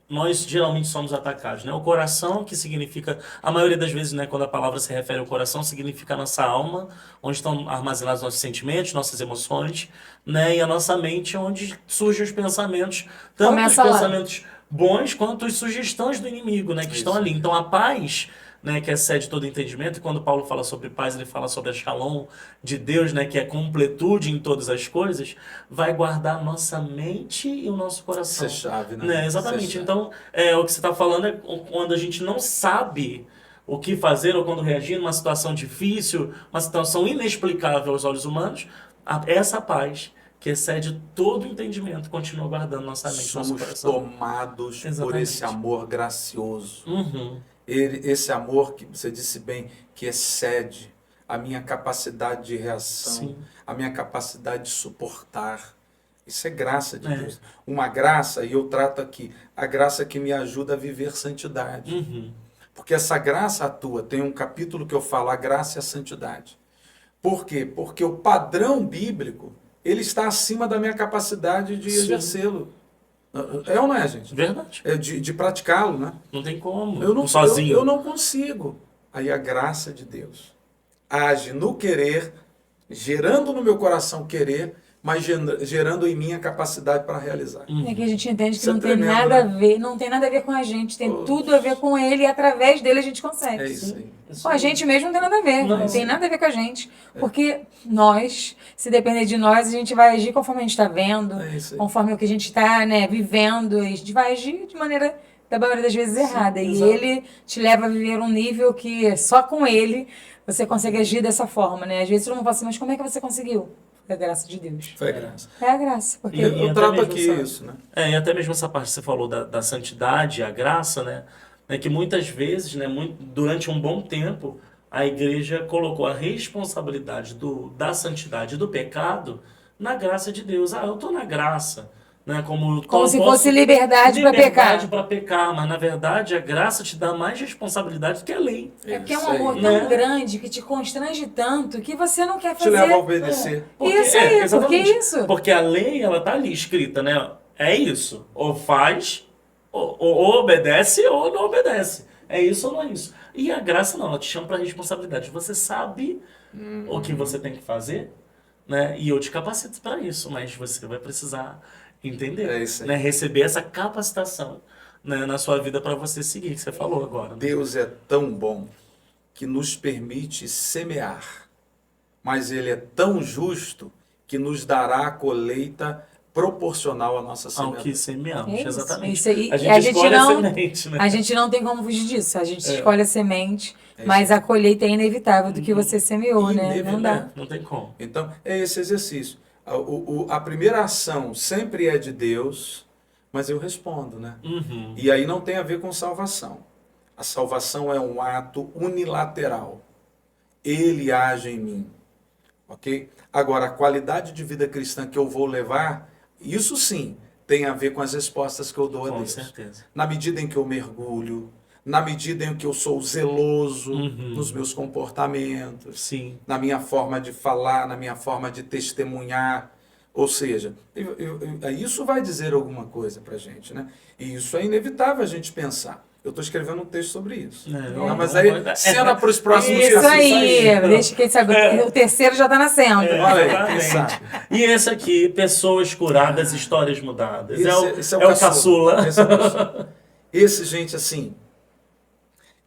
nós geralmente somos atacados, né? O coração, que significa, a maioria das vezes, né, quando a palavra se refere ao coração, significa a nossa alma, onde estão armazenados nossos sentimentos, nossas emoções, né? E a nossa mente, onde surgem os pensamentos, tanto Começa os lá. pensamentos bons quanto as sugestões do inimigo, né, que estão ali. Então a paz, né, que excede todo entendimento, e quando Paulo fala sobre paz, ele fala sobre a shalom de Deus, né, que é completude em todas as coisas, vai guardar a nossa mente e o nosso coração. Isso é chave, né? Exatamente. Isso é chave. Então, o que você está falando é quando a gente não sabe o que fazer ou quando reagir numa situação difícil, uma situação inexplicável aos olhos humanos, essa paz que excede todo entendimento continua guardando nossa mente, nosso Somos coração. tomados por Exatamente. esse amor gracioso. Uhum. Esse amor que você disse bem, que excede a minha capacidade de reação, Sim. a minha capacidade de suportar. Isso é graça de Deus. Uma graça, e eu trato aqui, a graça que me ajuda a viver santidade. Uhum. Porque essa graça atua. Tem um capítulo que eu falo, a graça e a santidade. Por quê? Porque o padrão bíblico, ele está acima da minha capacidade de exercê-lo. É ou não é, gente? Verdade. De praticá-lo, né? Não tem como. Eu não, sozinho. eu não consigo. Aí a graça de Deus age no querer, gerando no meu coração querer, mas gerando em mim a capacidade para realizar. É que a gente entende que Isso é não tem tremendo, nada né? a ver, não tem nada a ver com a gente, tem tudo a ver com ele e através dele a gente consegue. É isso aí. Com a gente mesmo não tem nada a ver, não tem nada a ver com a gente. Porque nós, se depender de nós, a gente vai agir conforme a gente está vendo, É isso aí. conforme o que a gente está, né, vivendo, e a gente vai agir de maneira, da maioria das vezes, errada. E exato. ele te leva a viver um nível que só com ele você consegue agir dessa forma, né? Às vezes todo mundo fala assim, mas como é que você conseguiu? Foi a graça de Deus. Foi a graça. É a graça, porque E Eu até trato mesmo aqui essa- isso, né? E até mesmo essa parte que você falou da santidade, a graça, né? Que muitas vezes, né, durante um bom tempo, a igreja colocou a responsabilidade da santidade e do pecado na graça de Deus. Ah, eu estou na graça. Né? Como se fosse liberdade para pecar. Liberdade para pecar, mas na verdade a graça te dá mais responsabilidade do que a lei. É porque é um amor tão grande que te constrange tanto que você não quer fazer. Te leva a obedecer. Isso aí, porque isso. Porque a lei, ela tá ali escrita, né? É isso. Ou faz, ou obedece, ou não obedece. É isso ou não é isso. E a graça não, ela te chama para responsabilidade. Você sabe o que você tem que fazer, né? E eu te capacito para isso, mas você vai precisar entender, né? Receber essa capacitação, né, na sua vida para você seguir, que você falou agora. Né? Deus é tão bom que nos permite semear, mas Ele é tão justo que nos dará a colheita proporcional à nossa semeadura. Ao que semeamos, exatamente. Isso aí. A gente escolhe a semente, né? A gente não tem como fugir disso. A gente escolhe a semente, mas a colheita é inevitável do que você semeou, né? Não dá. Não tem como. Então, é esse exercício. A primeira ação sempre é de Deus, mas eu respondo, né? E aí não tem a ver com salvação. A salvação é um ato unilateral. Ele age em mim, ok? Agora, a qualidade de vida cristã que eu vou levar, isso sim, tem a ver com as respostas que eu dou a Deus. Com certeza. Na medida em que eu mergulho, na medida em que eu sou zeloso nos meus comportamentos, Sim. na minha forma de falar, na minha forma de testemunhar. Ou seja, isso vai dizer alguma coisa para a gente, né? E isso é inevitável a gente pensar. Eu estou escrevendo um texto sobre isso. Mas aí, cena para os próximos Isso aí, deixa quem sabe. O terceiro já está nascendo. Olha aí, quem sabe. E esse aqui, pessoas curadas, histórias mudadas. Esse é o caçula. Esse é o caçula. Esse, gente, assim,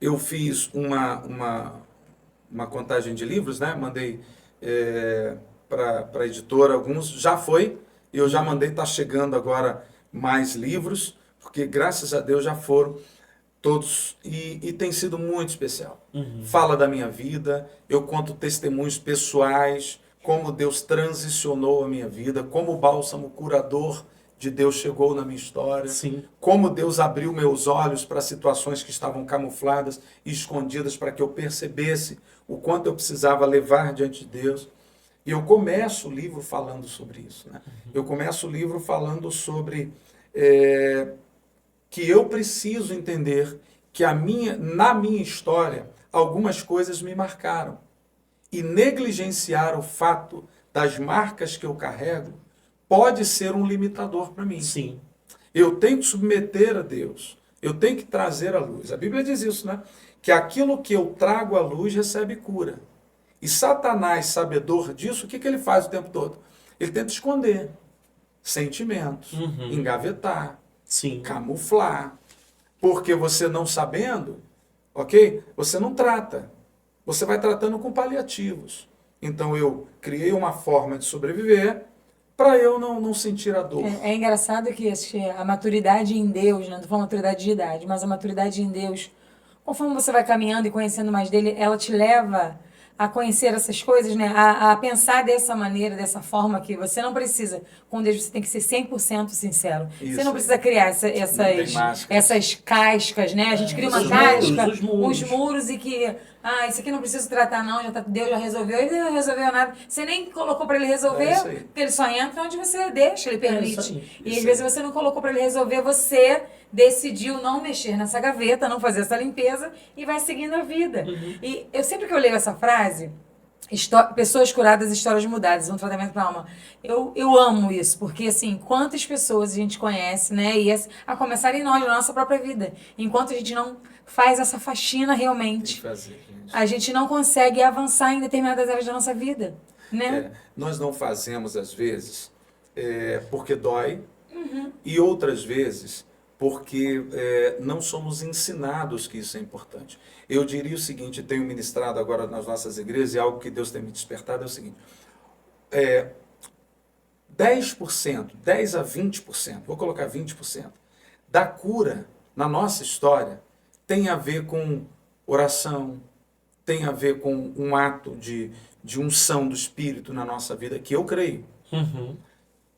eu fiz uma contagem de livros, né? Mandei para a editora alguns, já foi, eu já mandei, está chegando agora mais livros, porque graças a Deus já foram todos, e tem sido muito especial. Fala da minha vida, eu conto testemunhos pessoais, como Deus transicionou a minha vida, como o bálsamo curador de Deus chegou na minha história, Sim. como Deus abriu meus olhos para situações que estavam camufladas e escondidas para que eu percebesse o quanto eu precisava levar diante de Deus. E eu começo o livro falando sobre isso. Né? Eu começo o livro falando sobre que eu preciso entender que na minha história algumas coisas me marcaram. E negligenciar o fato das marcas que eu carrego pode ser um limitador para mim. Sim. Eu tenho que submeter a Deus. Eu tenho que trazer à luz. A Bíblia diz isso, né? Que aquilo que eu trago à luz recebe cura. E Satanás, sabedor disso, o que ele faz o tempo todo? Ele tenta esconder sentimentos, engavetar, Sim. camuflar. Porque você não sabendo, ok? Você não trata. Você vai tratando com paliativos. Então eu criei uma forma de sobreviver para eu não sentir a dor. É engraçado que a maturidade em Deus, não estou falando maturidade de idade, mas a maturidade em Deus, conforme você vai caminhando e conhecendo mais dele, ela te leva a conhecer essas coisas, né? A pensar dessa maneira, dessa forma, que você não precisa, com Deus você tem que ser 100% sincero. Isso. Você não precisa criar essas cascas, né? A gente cria uma casca, uns muros e que, isso aqui não preciso tratar não, Deus já resolveu. Ele não resolveu nada. Você nem colocou para ele resolver, porque ele só entra onde você deixa, ele permite. E às vezes você não colocou para ele resolver, você decidiu não mexer nessa gaveta, não fazer essa limpeza e vai seguindo a vida. E eu sempre que eu leio essa frase, pessoas curadas, histórias mudadas, um tratamento para a alma, eu amo isso, porque assim, quantas pessoas a gente conhece, né, e a começar em nós, na nossa própria vida, enquanto a gente não faz essa faxina realmente, a gente não consegue avançar em determinadas áreas da nossa vida, né? Nós não fazemos às vezes porque dói e outras vezes porque não somos ensinados que isso é importante. Eu diria o seguinte, tenho ministrado agora nas nossas igrejas, e algo que Deus tem me despertado é o seguinte, 10%, 10 a 20%, vou colocar 20%, da cura na nossa história tem a ver com oração, tem a ver com um ato de unção do Espírito na nossa vida, que eu creio.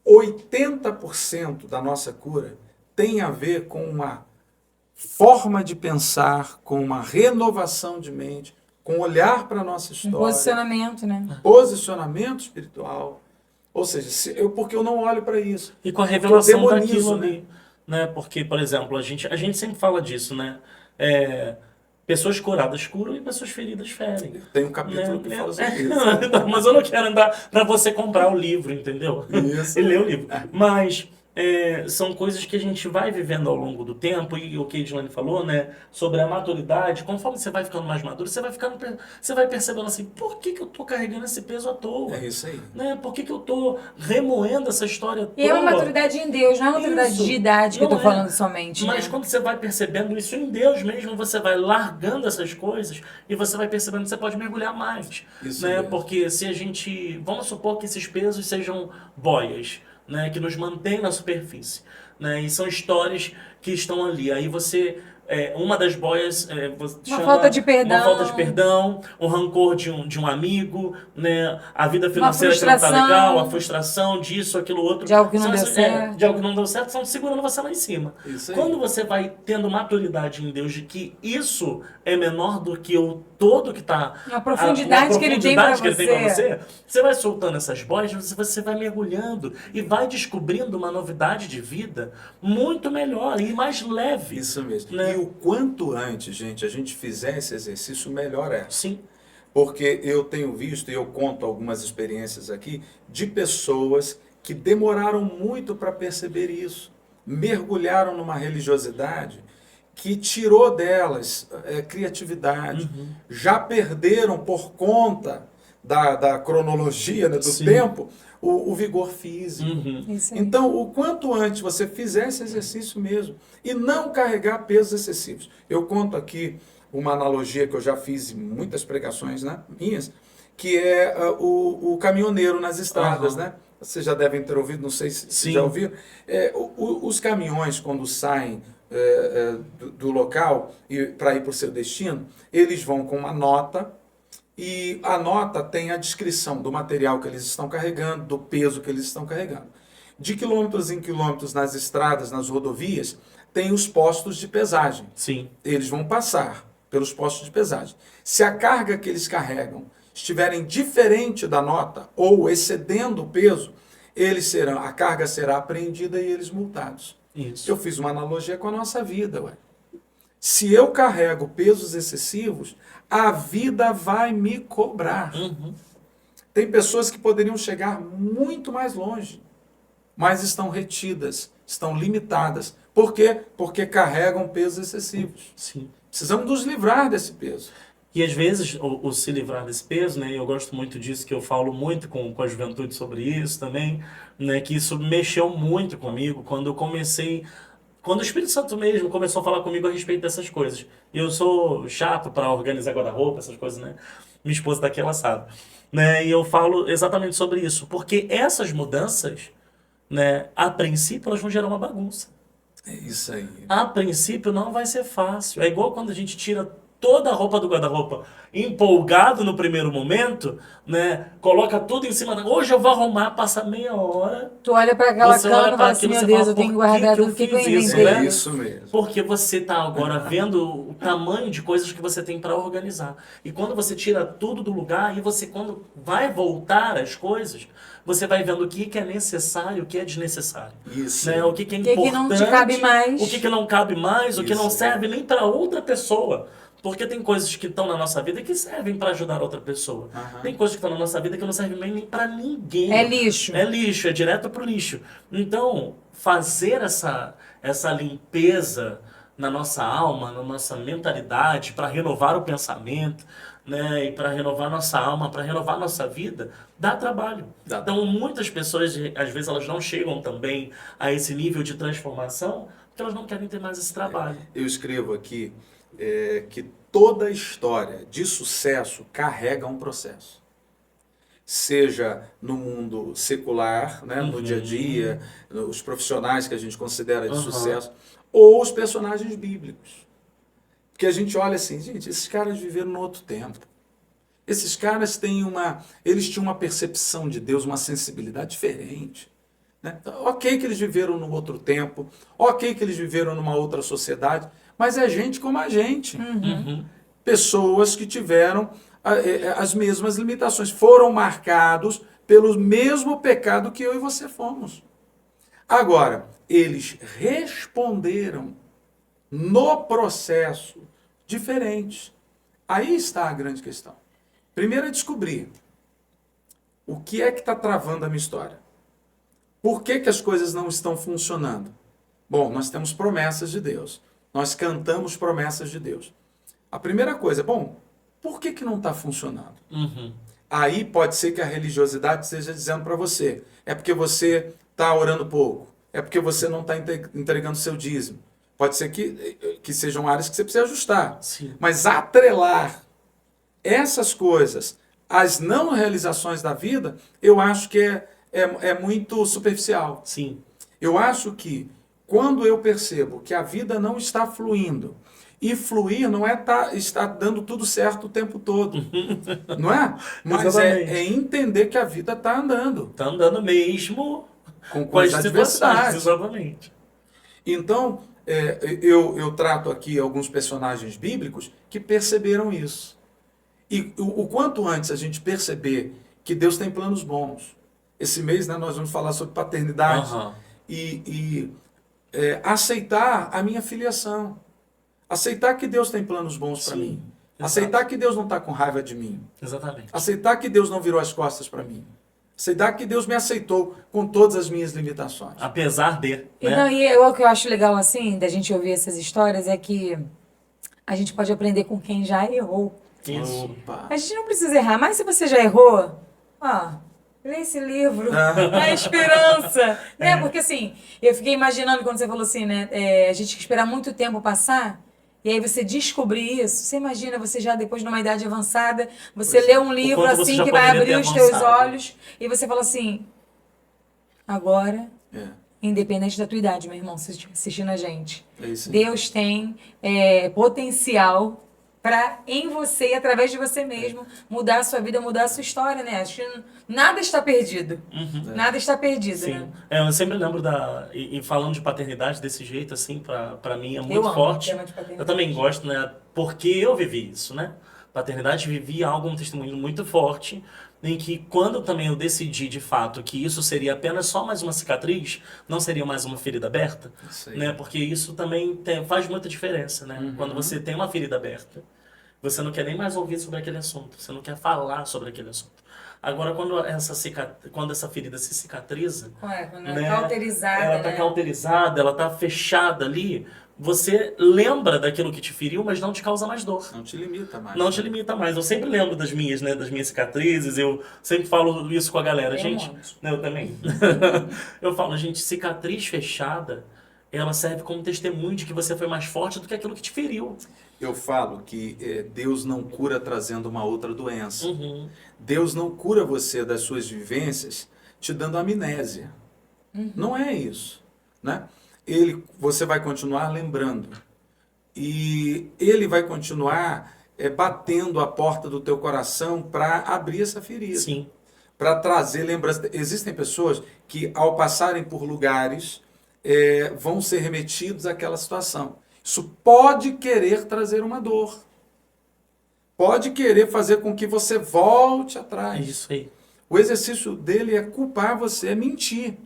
80% da nossa cura tem a ver com uma forma de pensar, com uma renovação de mente com olhar para a nossa Um história, posicionamento, né? posicionamento espiritual. Ou seja, porque eu não olho para isso. E com a Porque eu revelação demonizo, daquilo né? ali, né? Porque, por exemplo, a gente sempre fala disso, né? É, pessoas curadas curam e pessoas feridas ferem. Tem um capítulo que fala sobre isso. Não, mas eu não quero andar para você comprar o livro, entendeu? Isso. E ler o livro. Mas são coisas que a gente vai vivendo ao longo do tempo, e o que a Edilane falou, né? Sobre a maturidade, conforme você vai ficando mais maduro, você vai percebendo assim, por que eu tô carregando esse peso à toa? É isso aí. Né? Por que eu tô remoendo essa história E é uma toda? maturidade em Deus, não é uma maturidade Isso. de idade que eu tô Não é. falando somente, Mas né? quando você vai percebendo isso em Deus mesmo, você vai largando essas coisas e você vai percebendo que você pode mergulhar mais. Isso Né? mesmo. Porque se a gente. Vamos supor que esses pesos sejam boias, né? Que nos mantêm na superfície. Né? E são histórias que estão ali. Aí você. Uma das boias você Uma chama falta de perdão. uma falta de perdão, o rancor de um amigo, né? A vida Uma financeira que não tá frustração. legal, a frustração disso, aquilo outro. De algo que não São deu certo. de algo que não deu certo, estão segurando você lá em cima. Isso aí. Quando você vai tendo maturidade em Deus de que isso é menor do que o todo que está... A profundidade que ele tem pra você. Você vai soltando essas boias, você vai mergulhando e vai descobrindo uma novidade de vida muito melhor e mais leve. Isso mesmo. Né? E o quanto antes, gente, a gente fizer esse exercício, melhor é. Sim. Porque eu tenho visto, e eu conto algumas experiências aqui, de pessoas que demoraram muito para perceber isso. Mergulharam numa religiosidade que tirou delas criatividade. Já perderam por conta da cronologia, né, do Sim. tempo, o vigor físico. Isso aí. Então, o quanto antes você fizer esse exercício mesmo e não carregar pesos excessivos. Eu conto aqui uma analogia que eu já fiz em muitas pregações, né, minhas, que é o caminhoneiro nas estradas, né? Vocês já devem ter ouvido, não sei se já ouviram. Os caminhões, quando saem do local para ir para o seu destino, eles vão com uma nota, e a nota tem a descrição do material que eles estão carregando, do peso que eles estão carregando. De quilômetros em quilômetros nas estradas, nas rodovias, tem os postos de pesagem. Sim. Eles vão passar pelos postos de pesagem. Se a carga que eles carregam estiverem diferente da nota ou excedendo o peso, a carga será apreendida e eles multados. Isso. Eu fiz uma analogia com a nossa vida, ué. Se eu carrego pesos excessivos, a vida vai me cobrar. Tem pessoas que poderiam chegar muito mais longe, mas estão retidas, estão limitadas. Por quê? Porque carregam pesos excessivos. Sim. Precisamos nos livrar desse peso. E às vezes o se livrar desse peso, né? Eu gosto muito disso, que eu falo muito com a juventude sobre isso também, né? Que isso mexeu muito comigo quando eu comecei... Quando o Espírito Santo mesmo começou a falar comigo a respeito dessas coisas. E eu sou chato para organizar guarda-roupa, essas coisas, né? Minha esposa daqui, ela sabe. Né? E eu falo exatamente sobre isso. Porque essas mudanças, né? A princípio, elas vão gerar uma bagunça. É isso aí. A princípio não vai ser fácil. É igual quando a gente tira toda a roupa do guarda-roupa empolgado no primeiro momento, né? Coloca tudo em cima da... Hoje eu vou arrumar, passa meia hora. Tu olha pra aquela Você cama olha e pra fala assim, aquilo, meu você Deus, fala, eu tenho que por que guardar que eu tudo que eu fiz isso, inventei. né? É isso mesmo. Porque você está agora vendo o tamanho de coisas que você tem para organizar. E quando você tira tudo do lugar, e você, quando vai voltar as coisas, você vai vendo o que é necessário, o que é desnecessário. Isso. Né? O que é O que importante, não te cabe mais. o que não cabe mais, o que não Isso. serve nem para outra pessoa. Porque tem coisas que estão na nossa vida que servem para ajudar outra pessoa. Tem coisas que estão na nossa vida que não servem nem para ninguém. É lixo. É lixo, é direto pro lixo. Então, fazer essa limpeza na nossa alma, na nossa mentalidade, para renovar o pensamento, né, e para renovar nossa alma, para renovar nossa vida, dá trabalho. Dá. Então, muitas pessoas, às vezes, elas não chegam também a esse nível de transformação, porque elas não querem ter mais esse trabalho. Eu escrevo aqui que toda história de sucesso carrega um processo. Seja no mundo secular, né, no dia a dia, os profissionais que a gente considera de sucesso, ou os personagens bíblicos. Porque a gente olha assim, gente, esses caras viveram no outro tempo. Esses caras eles tinham uma percepção de Deus, uma sensibilidade diferente. Né? Ok que eles viveram num outro tempo, ok que eles viveram numa outra sociedade, mas é gente como a gente. pessoas que tiveram as mesmas limitações, foram marcados pelo mesmo pecado que eu e você fomos. Agora, eles responderam no processo diferentes. Aí está a grande questão. Primeiro é descobrir o que é que está travando a minha história. Por que que as coisas não estão funcionando? Bom, nós temos promessas de Deus. Nós cantamos promessas de Deus. A primeira coisa, bom, por que que não está funcionando? Aí pode ser que a religiosidade esteja dizendo para você, é porque você está orando pouco, é porque você não está entregando seu dízimo. Pode ser que sejam áreas que você precisa ajustar. Sim. Mas atrelar essas coisas às não realizações da vida, eu acho que é muito superficial. Sim. Eu acho que quando eu percebo que a vida não está fluindo, e fluir não é estar dando tudo certo o tempo todo, não é? Mas Exatamente. é entender que a vida está andando. Tá andando mesmo Com as adversidades. Exatamente. Então, eu trato aqui alguns personagens bíblicos que perceberam isso. E o quanto antes a gente perceber que Deus tem planos bons. Esse mês, né, nós vamos falar sobre paternidade. E aceitar a minha filiação. Aceitar que Deus tem planos bons para mim. Aceitar que Deus não está com raiva de mim. Exatamente. Aceitar que Deus não virou as costas para mim. Aceitar que Deus me aceitou com todas as minhas limitações. Apesar de. E, Né? não, e o que eu acho legal, assim, da gente ouvir essas histórias é que a gente pode aprender com quem já errou. Isso. Opa. A gente não precisa errar, mas se você já errou, lê esse livro, A Esperança. Né? Porque assim, eu fiquei imaginando quando você falou assim, né? A gente tem que esperar muito tempo passar, e aí você descobrir isso. Você imagina, você já depois de uma idade avançada, você lê um livro quanto você assim já que vai poderia abrir ter os teus avançado. olhos, e você fala assim, agora, independente da tua idade, meu irmão, se assistindo a gente, É isso aí. Deus tem potencial para em você e através de você mesmo mudar a sua vida, mudar a sua história, né? Acho que nada está perdido. Nada está perdido, Sim. né? Eu sempre lembro e falando de paternidade desse jeito, assim, pra mim é muito Eu amo forte. o tema de paternidade. Eu também gosto, né? Porque eu vivi isso, né? Paternidade, vivi algo, um testemunho muito forte, em que quando também eu decidi, de fato, que isso seria apenas só mais uma cicatriz, não seria mais uma ferida aberta, Isso aí. né? Porque isso também faz muita diferença, né? Quando você tem uma ferida aberta, você não quer nem mais ouvir sobre aquele assunto, você não quer falar sobre aquele assunto. Agora, quando essa ferida se cicatriza, Quando ela né, é cauterizada, ela tá né? cauterizada, ela tá fechada ali, você lembra daquilo que te feriu, mas não te causa mais dor. Não te limita mais. Não te limita mais. Eu sempre lembro das minhas, né, das minhas cicatrizes, eu sempre falo isso com a galera. Tem Gente, um monte. né, eu também. Eu falo, gente, cicatriz fechada, ela serve como testemunho de que você foi mais forte do que aquilo que te feriu. Eu falo que Deus não cura trazendo uma outra doença. Deus não cura você das suas vivências te dando amnésia. Não é isso, né? Você vai continuar lembrando. E ele vai continuar batendo a porta do teu coração para abrir essa ferida. Sim. Para trazer lembrança. Existem pessoas que, ao passarem por lugares, vão ser remetidos àquela situação. Isso pode querer trazer uma dor. Pode querer fazer com que você volte É atrás. isso aí. O exercício dele é culpar você, é mentir.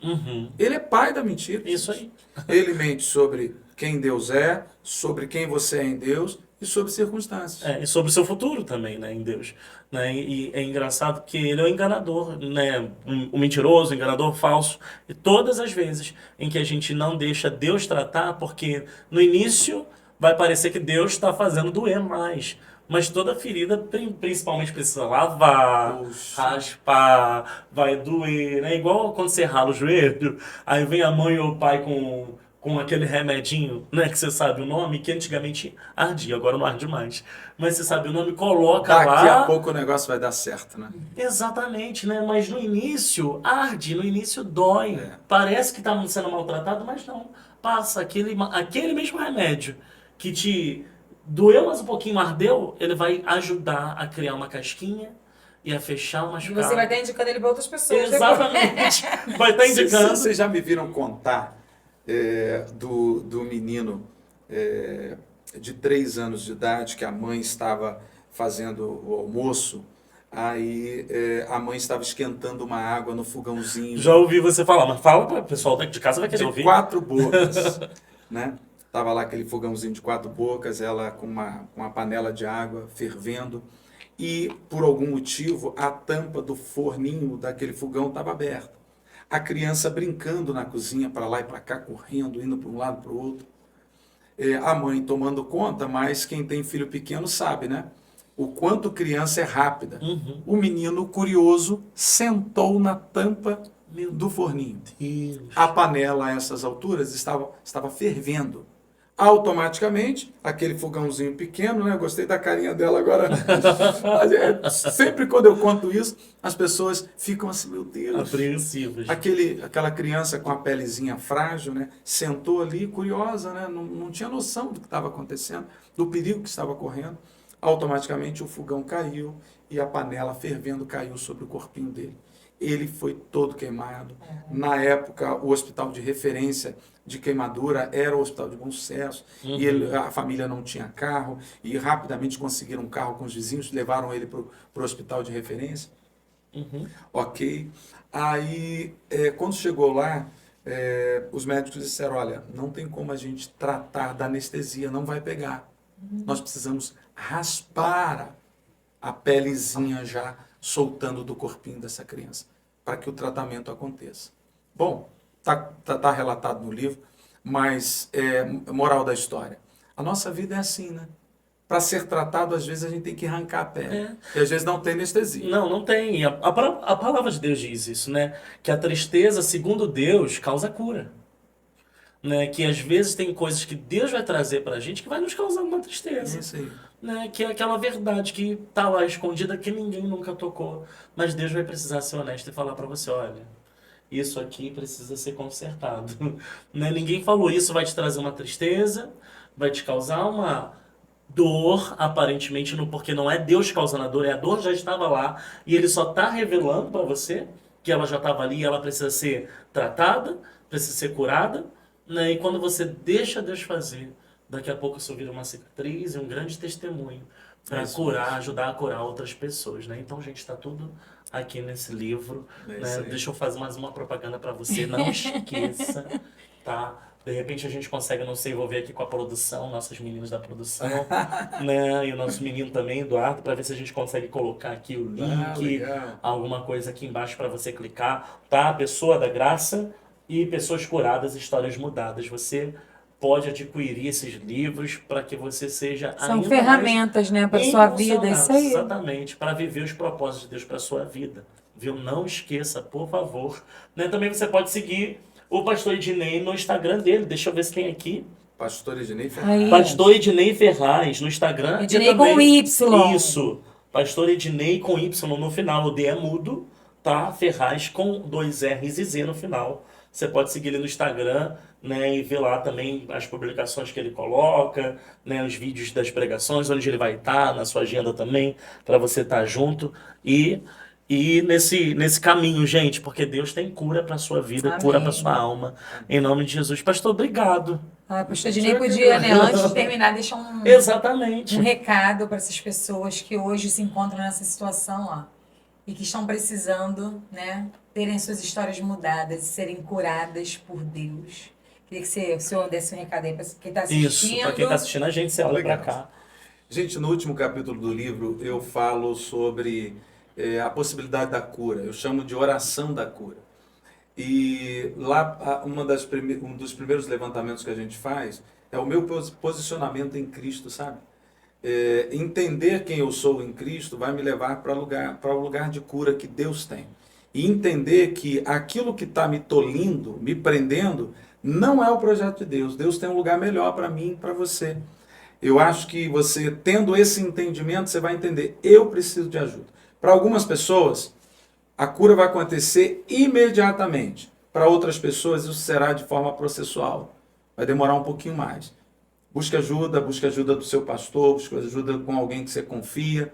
Ele é pai da mentira. Isso aí. Ele mente sobre quem Deus é, sobre quem você é em Deus e sobre circunstâncias. E sobre o seu futuro também, né, em Deus. Né? E é engraçado que ele é o enganador, né? O mentiroso, o enganador falso. E todas as vezes em que a gente não deixa Deus tratar, porque no início vai parecer que Deus está fazendo doer mais. Mas toda ferida, principalmente, precisa lavar, raspar, vai doer. É igual quando você rala o joelho, aí vem a mãe ou o pai com aquele remedinho, né, que você sabe o nome, que antigamente ardia, agora não arde mais. Mas você sabe o nome, coloca lá. Daqui a pouco o negócio vai dar certo, né? Exatamente, né? Mas no início arde, no início dói. Parece que está sendo maltratado, mas não. Passa aquele mesmo remédio que te doeu, mas um pouquinho ardeu, ele vai ajudar a criar uma casquinha e a fechar o E machucado. você vai estar indicando ele para outras pessoas. Exatamente. Vai estar indicando. Vocês já me viram contar do menino de 3 anos de idade, que a mãe estava fazendo o almoço, aí a mãe estava esquentando uma água no fogãozinho Já ouvi você falar, mas fala para o pessoal de casa vai querer de ouvir. 4 bocas, né? Tava lá aquele fogãozinho de 4 bocas, ela com uma panela de água fervendo, e por algum motivo a tampa do forninho daquele fogão estava aberta. A criança brincando na cozinha, para lá e para cá, correndo, indo para um lado para o outro. A mãe tomando conta, mas quem tem filho pequeno sabe, né? O quanto criança é rápida. Uhum. O menino curioso sentou na tampa do forninho. Deus. A panela a essas alturas estava fervendo. Automaticamente, aquele fogãozinho pequeno, né? Eu gostei da carinha dela agora. Sempre quando eu conto isso, as pessoas ficam assim, meu Deus. Apreensivas. Aquela criança com a pelezinha frágil, né? Sentou ali, curiosa, né? Não tinha noção do que estava acontecendo, do perigo que estava correndo. Automaticamente o fogão caiu e a panela fervendo caiu sobre o corpinho dele. Ele foi todo queimado. Na época, o hospital de referência de queimadura era o Hospital de Bom Sucesso. Uhum. E a família não tinha carro e rapidamente conseguiram um carro com os vizinhos, levaram ele para o hospital de referência. Uhum. Ok. Aí, quando chegou lá, os médicos disseram, olha, não tem como a gente tratar da anestesia, não vai pegar. Nós precisamos raspar a pelezinha já soltando do corpinho dessa criança, para que o tratamento aconteça. Bom, tá relatado no livro, mas moral da história. A nossa vida é assim, né? Para ser tratado, às vezes a gente tem que arrancar a pele. E às vezes não tem anestesia. Não tem. A palavra de Deus diz isso, né? Que a tristeza, segundo Deus, causa cura. Né? Que às vezes tem coisas que Deus vai trazer pra gente que vai nos causar uma tristeza. Isso aí. Né? Que é aquela verdade que tá lá escondida que ninguém nunca tocou. Mas Deus vai precisar ser honesto e falar pra você, olha, isso aqui precisa ser consertado. Né? Ninguém falou isso vai te trazer uma tristeza, vai te causar uma dor, aparentemente, porque não é Deus causando a dor já estava lá e ele só está revelando para você que ela já estava ali e ela precisa ser tratada, precisa ser curada, né? E quando você deixa Deus fazer, daqui a pouco isso vira uma cicatriz e um grande testemunho para curar, ajudar a curar outras pessoas, né? Então, gente, está tudo aqui nesse livro, né? Deixa eu fazer mais uma propaganda para você, não esqueça, tá? De repente a gente consegue não se envolver aqui com a produção, nossos meninos da produção, né? E o nosso menino também, Eduardo, para ver se a gente consegue colocar aqui o link, alguma coisa aqui embaixo para você clicar, tá? Pessoa da Graça e Pessoas Curadas, Histórias Mudadas. Você pode adquirir esses livros para que você seja São ferramentas, né, para sua vida, isso aí. Exatamente, para viver os propósitos de Deus para sua vida. Viu? Não esqueça, por favor. Né? Também você pode seguir o Pastor Ednei no Instagram dele. Deixa eu ver se tem aqui. Pastor Ednei Ferraz. Aí. Pastor Ednei Ferraz no Instagram. Ednei com Y. Isso. Pastor Ednei com Y no final. O D é mudo, tá? Ferraz com 2 R's e Z no final. Você pode seguir ele no Instagram, né, e ver lá também as publicações que ele coloca, né, os vídeos das pregações, onde ele vai estar, na sua agenda também, para você estar junto. E nesse caminho, gente, porque Deus tem cura para sua vida, Amém. cura para sua alma. Em nome de Jesus. Pastor, obrigado. Pastor Ednei podia, né, antes de terminar, deixar Exatamente. um recado para essas pessoas que hoje se encontram nessa situação, ó, e que estão precisando, né, terem suas histórias mudadas e serem curadas por Deus. Queria que o senhor desse um recado aí para quem está assistindo. Isso, para quem está assistindo a gente, você olha para cá. Gente, no último capítulo do livro eu falo sobre a possibilidade da cura. Eu chamo de oração da cura. E lá, um dos primeiros levantamentos que a gente faz é o meu posicionamento em Cristo, sabe? Entender quem eu sou em Cristo vai me levar para o lugar de cura que Deus tem. E entender que aquilo que está me tolindo, me prendendo, não é o projeto de Deus. Deus tem um lugar melhor para mim e para você. Eu acho que você, tendo esse entendimento, você vai entender, eu preciso de ajuda. Para algumas pessoas, a cura vai acontecer imediatamente. Para outras pessoas, isso será de forma processual. Vai demorar um pouquinho mais. Busque ajuda do seu pastor, busque ajuda com alguém que você confia,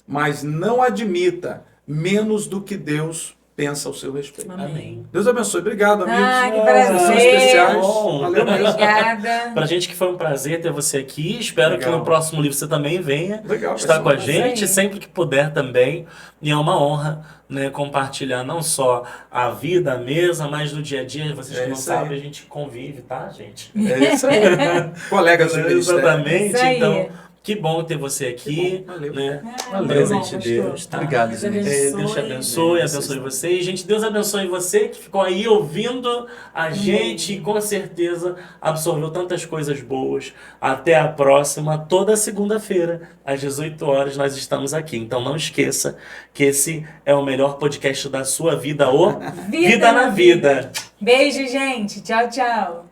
mas não admita menos do que Deus pensa ao seu respeito. Amém. Deus abençoe. Obrigado, amigos. Ah, que Vocês são prazer. especiais. Bom. Valeu mesmo. Obrigada. Pra gente que foi um prazer ter você aqui. Espero Legal. que no próximo livro você também venha Legal, estar com a pessoal. gente, Isso aí. sempre que puder também. E é uma honra, né, compartilhar não só a vida, a mesa, mas no dia a dia. Vocês É que não isso aí. sabem, a gente convive, tá, gente? É isso aí. Colegas de ministério. Exatamente. Isso aí. Então, que bom ter você aqui. Que bom, valeu. Né? Ah, Um muito presente bom, de pastor. Deus. Tá? Obrigado, Deus gente. Deus te abençoe, abençoe você. E, gente, Deus abençoe você que ficou aí ouvindo a gente e com certeza absorveu tantas coisas boas. Até a próxima, toda segunda-feira, às 18 horas, nós estamos aqui. Então não esqueça que esse é o melhor podcast da sua vida, o Vida na Vida. Beijo, gente. Tchau, tchau.